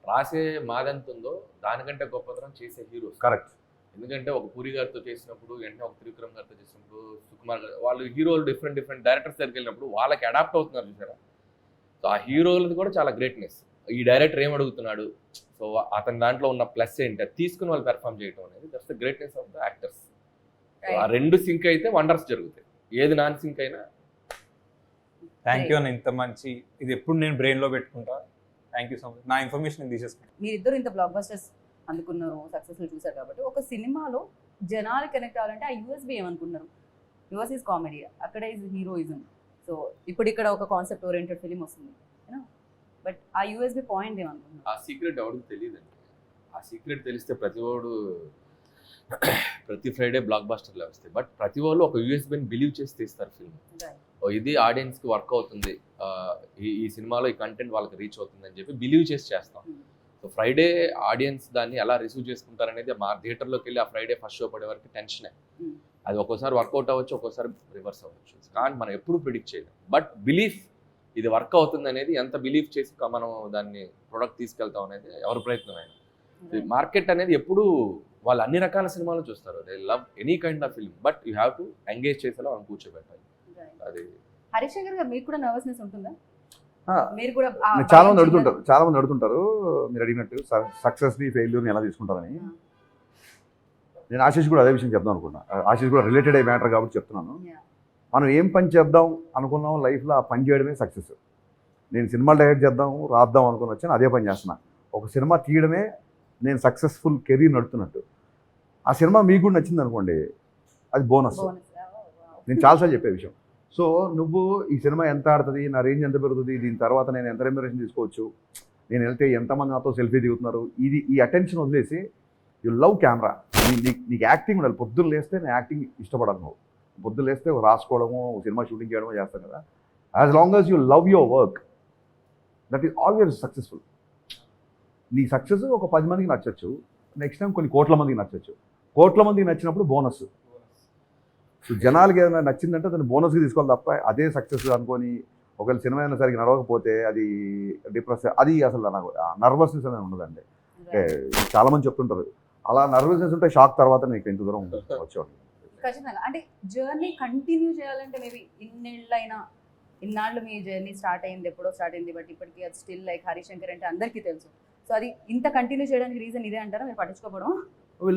రాసే మాదెంత ఉందో దానికంటే గొప్పతనం చేసే హీరోస్. కరెక్ట్. ఎందుకంటే ఒక పూరి గారితో చేసినప్పుడు వెంటనే ఒక త్రివిక్రమ్ గారితో చేసినప్పుడు సుకుమార్ గారు వాళ్ళు హీరోలు డిఫరెంట్ డైరెక్టర్స్ దగ్గరికి వెళ్ళినప్పుడు వాళ్ళకి అడాప్ట్ అవుతున్నారు చూసారా. సో ఆ హీరోలది కూడా చాలా గ్రేట్నెస్. ఈ డైరెక్టర్ ఏం అడుగుతున్నాడు, సో అతని దాంట్లో ఉన్న ప్లస్ ఏంటి అది తీసుకుని వాళ్ళు పెర్ఫామ్ చేయడం అనేది that's the greatness of the actors. ఆ రెండు సింక్ అయితే వండర్స్ జరుగుతాయి, ఏది నాన్ సింక్ అయినా. థ్యాంక్ యూ అన్న, ఇంత మంచి ఇది ఎప్పుడు నేను బ్రెయిన్లో పెట్టుకుంటా. Thank you so much. నా ఇన్ఫర్మేషన్ తీసేసుకుంటా. మీరిద్దరు ఇంత బ్లాక్ బస్టర్స్ అందుకున్నారు, సక్సెస్ఫుల్ చూసారు కాబట్టి ఒక సినిమాలో జనాలు కనెక్ట్ అవ్వాలంటే ఆ యూఎస్బి ఏమనుకున్నారు? యూఎస్ ఈజ్ కామెడీ, అక్కడ ఈజ్ హీరోయిజం. సో ఇప్పుడు ఇక్కడ ఒక కాన్సెప్ట్ ఓరియంటెడ్ ఫిలిం వస్తుంది, బట్ ఆ యూఎస్బి పాయింట్ ఏమనుకున్నారు? ఆ సీక్రెట్ ఎవరికి తెలియదండి. ఆ సీక్రెట్ తెలిస్తే ప్రతి ఫ్రైడే బ్లాక్ బస్టర్లో వస్తాయి. బట్ ప్రతి వాళ్ళు ఒక యూఎస్బీని బిలీవ్ చేసి తీస్తారు ఫిల్మ్. ఇది ఆడియన్స్కి వర్క్ అవుతుంది, ఈ సినిమాలో ఈ కంటెంట్ వాళ్ళకి రీచ్ అవుతుంది అని చెప్పి బిలీవ్ చేసి చేస్తాం. సో ఫ్రైడే ఆడియన్స్ దాన్ని ఎలా రిసీవ్ చేసుకుంటారనేది మా థియేటర్లోకి వెళ్ళి ఆ ఫ్రైడే ఫస్ట్ షో పడే వరకు టెన్షనే. అది ఒక్కోసారి వర్కౌట్ అవ్వచ్చు, ఒక్కోసారి రివర్స్ అవ్వచ్చు, కానీ మనం ఎప్పుడు ప్రిడిక్ట్ చేయలేం. బట్ బిలీఫ్ ఇది వర్క్ అవుతుంది అనేది, ఎంత బిలీవ్ చేసి మనం దాన్ని ప్రొడక్ట్ తీసుకెళ్తాం అనేది ఎవరి ప్రయత్నమైనా. మార్కెట్ అనేది ఎప్పుడు వాళ్ళు అన్ని రకాల సినిమాలు చూస్తారు, they love any kind of film, but you have to engage చేసేలా మనం కూర్చోబెట్టాలి. అది హరిశంకర్ గారు మీకు కూడా నర్వస్నెస్ ఉంటుందా? ఆ, మీరు కూడా చాలా మంది అడుగుతుంటారు మీరు అడిగినట్టు సక్సెస్ని ఫెయిల్యూర్ని ఎలా తీసుకుంటారని. నేను ఆశీష్ కూడా అదే విషయం చెప్దాం అనుకున్నా. ఆశీష్ కూడా రిలేటెడ్ అయ్యే మ్యాటర్ కాబట్టి చెప్తున్నాను. మనం ఏం పని చేద్దాం అనుకున్నాం లైఫ్లో ఆ పని చేయడమే సక్సెస్. నేను సినిమాలు డైరెక్ట్ చేద్దాం రాద్దాం అనుకుని వచ్చాను, అదే పని చేస్తున్నా. ఒక సినిమా తీయడమే నేను సక్సెస్ఫుల్ కెరీర్ నడుపుతున్నట్టు. ఆ సినిమా మీకు కూడా నచ్చింది అనుకోండి, అది బోనస్. నేను చాలాసార్లు చెప్పే విషయం. సో నువ్వు ఈ సినిమా ఎంత ఆడుతుంది, నా రేంజ్ ఎంత పెరుగుతుంది, దీని తర్వాత నేను ఎంత రెమ్యునరేషన్ తీసుకోవచ్చు, నేను వెళ్తే ఎంతమంది నాతో సెల్ఫీ దిగుతున్నారు, ఈ అటెన్షన్ వదిలేసి యు లవ్ కెమెరా. నీకు యాక్టింగ్ ఉండాలి. పొద్దున్న లేస్తే నేను యాక్టింగ్ ఇష్టపడాలి. నువ్వు పొద్దున్న లేస్తే రాసుకోవడము, సినిమా షూటింగ్ చేయడమో చేస్తాను కదా. As long as you love your work, that is always successful. నీ సక్సెస్ ఒక 10 మందికి నచ్చచ్చు, నెక్స్ట్ టైం కొన్ని కోట్ల మందికి నచ్చచ్చు. కోట్ల మందికి నచ్చినప్పుడు బోనస్. సో జనాలకి ఏదైనా నచ్చిందంటే దాన్ని బోనస్కి తీసుకోవాలి తప్ప అదే సక్సెస్ అనుకొని ఒకవేళ సినిమా అయినా సరిగ్గా నడవకపోతే అది డిప్రెస్, అది అసలు నాకు నర్వస్నెస్ అనేది ఉండదండి. చాలామంది చెప్తుంటారు అలా నర్వస్నెస్ ఉంటే షాక్ తర్వాత నీకు ఎంత దూరం వచ్చేవాడు. ఖచ్చితంగా. అంటే జర్నీ కంటిన్యూ చేయాలంటే మేబీ ఇన్నాళ్ళు మీ జర్నీ స్టార్ట్ అయింది, ఎప్పుడో స్టార్ట్ అయింది, బట్ ఇప్పటికీ అది స్టిల్ లైక్ హరిశంకర్ అంటే అందరికీ తెలుసు. సో అది ఇంత కంటిన్యూ చేయడానికి రీజన్ ఇదే అంటారా, మీరు పట్టించుకోవడం? వి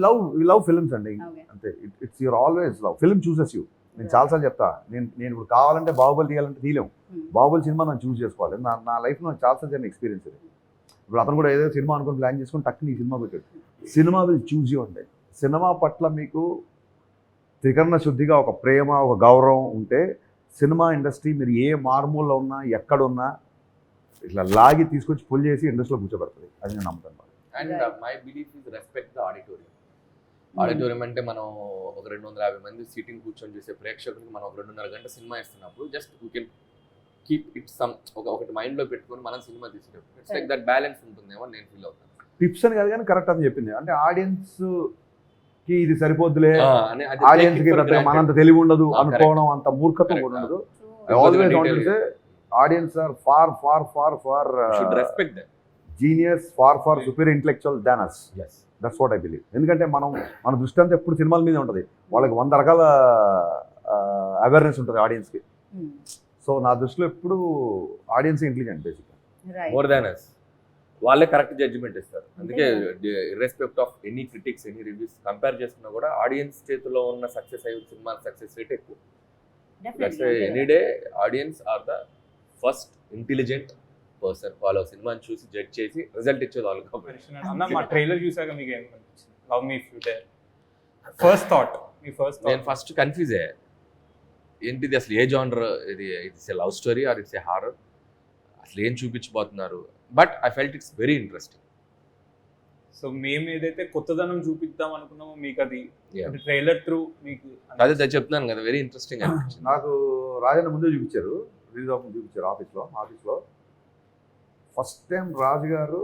లవ్ ఫిల్మ్స్ అండి, అంతే. It's your always love. Film chooses you. నేను చాలాసార్లు చెప్తా, నేను ఇప్పుడు కావాలంటే బాహుబలి తీయాలంటే తీయలేము. బాహుబలి సినిమా నన్ను చూస్ చేసుకోవాలి. నా లైఫ్లో నాకు చాలాసార్లు జరిగిన ఎక్స్పీరియన్స్ ఇది. ఇప్పుడు అతను కూడా ఏదో సినిమా అనుకుని ప్లాన్ చేసుకుని టక్కుని ఈ సినిమా పెట్టాడు. సినిమా విల్ చూజ్ యూ అండి. సినిమా పట్ల మీకు త్రికరణ శుద్ధిగా ఒక ప్రేమ, ఒక గౌరవం ఉంటే సినిమా ఇండస్ట్రీ మీరు ఏ మారుమూలలో ఉన్నా ఎక్కడున్నా ఇట్లా లాగి తీసుకొచ్చి పుల్ చేసి ఇండస్ట్రీలో కూర్చోబెడుతుంది. అది నేను నమ్ముతాను. And my belief is respect the auditorium. Auditorium అంటే మనం ఒక 250 మంది సీటింగ్ కూర్చొని చూసే ప్రేక్షకులకి మనం ఒక 2.5 గంట సినిమా ఇస్తున్నప్పుడు just you can keep it ఒకటి మైండ్లో పెట్టుకొని మనం సినిమా తీసేటప్పుడు ఇట్స్ లైక్ దట్ బ్యాలెన్స్ ఉంటుందేమో నేను ఫీల్ అవుతాను. టిప్స్ అని కాదు కానీ కరెక్ట్ అని చెప్పింది. అంటే ఆడియన్స్కి ఇది సరిపోద్దులే, ఆడియన్స్కి మనంత తెలివి ఉండదు అనుకోవడం, అంత మూర్ఖత్వం కూడా ఉండదు. I always want to say audience are far respect them. Genius, far superior intellectual than us. That's what I believe. ఎందుకంటే మన దృష్టి అంతా ఎప్పుడు సినిమాల మీద ఉంటుంది. వాళ్ళకి 100 రకాల అవేర్నెస్ ఉంటుంది ఆడియన్స్కి. సో నా దృష్టిలో ఎప్పుడు ఆడియన్స్ ఇంటెలిజెంట్ బేసిక్గా, మోర్ దాన్ us. వాళ్ళే కరెక్ట్ జడ్జిమెంట్ ఇస్తారు. అందుకే irrespective of any critics, any reviews compare చేసుకున్నా కూడా ఆడియన్స్ చేతిలో ఉన్న సక్సెస్ అయ్యే సినిమా సక్సెస్ రేట్ ఎక్కువ. Any day audience are the first intelligent person. వాళ్ళ సినిమాని చూసి జడ్జ్ చేసి రిజల్ట్ ఇచ్చేది వాళ్ళు. అన్న మా ట్రైలర్ చూసాక మీకు ఏమనిపించింది? Love me if you dare. First thought, మీ ఫస్ట్ థాట్. నేను ఫస్ట్ కన్ఫ్యూజ్ అయ్యా, ఏంటిది అసలు ఏ జానర్ ఇది? It's a love story or it's a horror? అసలు ఏం చూపించబోతున్నారు? But I felt it's very interesting. So మేము ఏదైతే కొత్తదనం చూపిద్దాం అనుకున్నామో మీకు అది ట్రైలర్ త్రూ మీకు అదే చెప్తున్నాను కదా, వెరీ ఇంట్రెస్టింగ్ అనిపించింది. నాకు రాజన్న ముందే చూపించారు, రిలీజ్ ఆఫ్ చూపించారు ఆఫీస్లో. ఫస్ట్ టైం రాజు గారు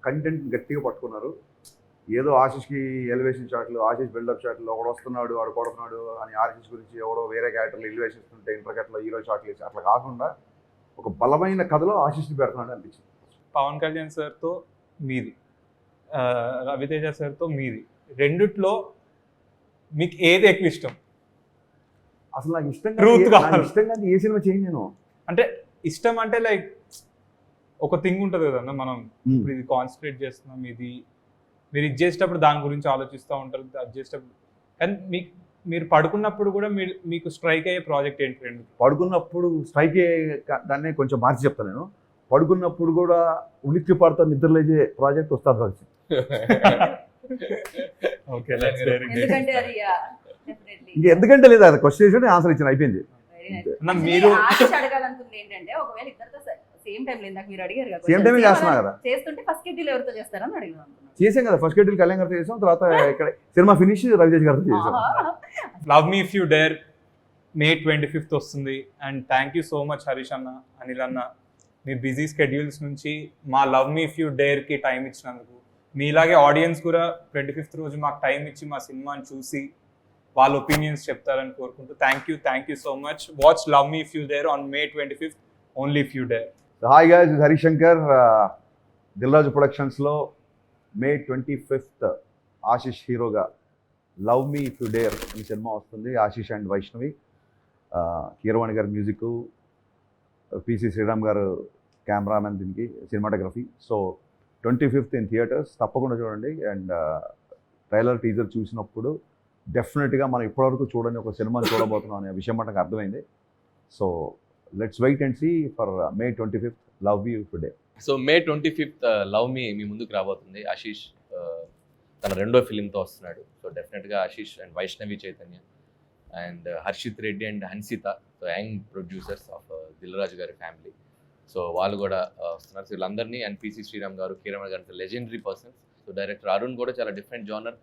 కంటెంట్ గట్టిగా పట్టుకున్నారు. ఏదో ఆశీష్కి ఎలివేషన్ షాట్లు, ఆశీష్ బిల్డప్ షాట్లు, ఒకడు వస్తున్నాడు వాడు కొడుతున్నాడు అని ఆశీష్ గురించి ఎవడో వేరే క్యారెక్టర్లు ఎలివేషన్ ఇస్తుంటే ఇంటర్కట్లో హీరో షాట్లు వేసి అట్లా కాకుండా ఒక బలమైన కథలో ఆశీష్ని పెడుతున్నాడు అనిపించింది. పవన్ కళ్యాణ్ సార్తో మీది రవితేజ సార్తో మీది, రెండిట్లో మీకు ఏది ఎక్కువ ఇష్టం? అసలు నాకు Truth కావాలి. నాకు ఇష్టంగా ఏ సినిమా చేయను నేను. అంటే ఇష్టం అంటే లైక్ ఒక థింగ్ ఉంటుంది కదన్న, మనం ఇప్పుడు ఇది కాన్సన్ట్రేట్ చేస్తున్నాం, ఇది మీరు ఇది చేసేటప్పుడు దాని గురించి ఆలోచిస్తూ ఉంటారు, అది చేసేటప్పుడు. కానీ మీరు పడుకున్నప్పుడు కూడా మీకు స్ట్రైక్ అయ్యే ప్రాజెక్ట్ ఏంటి? రెండు పడుకున్నప్పుడు స్ట్రైక్ దాన్ని కొంచెం మార్చి చెప్తాను నేను. పడుకున్నప్పుడు కూడా ఉలిక్కి పడుతూ నిద్రలేసే ప్రాజెక్ట్ ఉస్తాద్ భగత్ సింగ్. ఓకే, ఎందుకంటే అది డెఫినెట్లీ ఇంకా ఎందుకంటే లేదు, అది క్వశ్చన్ చేసి ఆన్సర్ ఇచ్చిన అయిపోయింది. మీరు అడగాలనుకుంది ఏంటంటే ఒకవేళ ఇద్దరితో సేమ్ టైం లేదు, నాకు మీరు అడిగారు కదా, సేమ్ టైం చేస్తున్నా కదా. చేస్తుంటే ఫస్ట్ షెడ్యూల్ ఎవరితో చేస్తారని అడిగాను అనుకున్నాను. చేసాం కదా, ఫస్ట్ షెడ్యూల్ కళ్యాణ్ గారితో చేసాం, తర్వాత ఇక్కడ సినిమా ఫినిష్ రవితేజ్ గారితో చేసాం. Love me if you dare May 25th వస్తుంది. And thank you so much Harish అన్న, అనిల్ అన్న, మీ బిజీ స్కెడ్యూల్స్ నుంచి మా లవ్ మీ ఇఫ్ యూ డేర్కి టైం ఇచ్చినందుకు. మీలాగే ఆడియన్స్ కూడా 25th రోజు మాకు టైం ఇచ్చి మా సినిమాని చూసి వాళ్ళ ఒపీనియన్స్ చెప్తారని కోరుకుంటూ thank you so much. Watch love me if you dare on May 25th, only if you dare. Hi guys, ఇది హరీష్ శంకర్. దిల్రాజు ప్రొడక్షన్స్లో May 25th ఆశిష్ హీరోగా love me if you dare అనే సినిమా వస్తుంది. ఆశిష్ అండ్ వైష్ణవి, కీరవాణి గారి మ్యూజిక్, పిసి శ్రీరామ్ గారు కెమెరామెన్, దీనికి cinematography. So 25th in theatres, తప్పకుండా చూడండి. అండ్ ట్రైలర్ టీజర్ చూసినప్పుడు డెఫినెట్గా మనం ఇప్పటివరకు చూడని ఒక సినిమాని చూడబోతున్నాం అనే విషయం మనకు అర్థమైంది. So let's wait and see for May 25th love you today. So May 25th love me మీ ముందుకు రాబోతుంది. ఆశీష్ తన రెండో ఫిలింతో వస్తున్నాడు. సో డెఫినెట్గా Ashish and Vaishnavi Chaitanya and Harshith Reddy and Hansitha, so young producers of Dil Raju గారి ఫ్యామిలీ, సో వాళ్ళు కూడా వస్తున్నారు. సో వీళ్ళందరినీ, అండ్ పిసి శ్రీరామ్ గారు, కీరవాణి గారు, legendary persons. So director Arun కూడా చాలా డిఫరెంట్ జోనర్.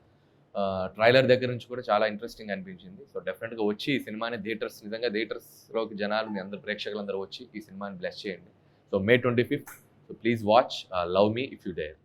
ట్రైలర్ దగ్గర నుంచి కూడా చాలా ఇంట్రెస్టింగ్ అనిపించింది. సో డెఫినెట్గా వచ్చి ఈ సినిమాని నిజంగా థియేటర్స్లోకి జనాలు, అందరు ప్రేక్షకులందరూ వచ్చి ఈ సినిమాని బ్లెస్ చేయండి. So May 25th, so please watch love me if you dare.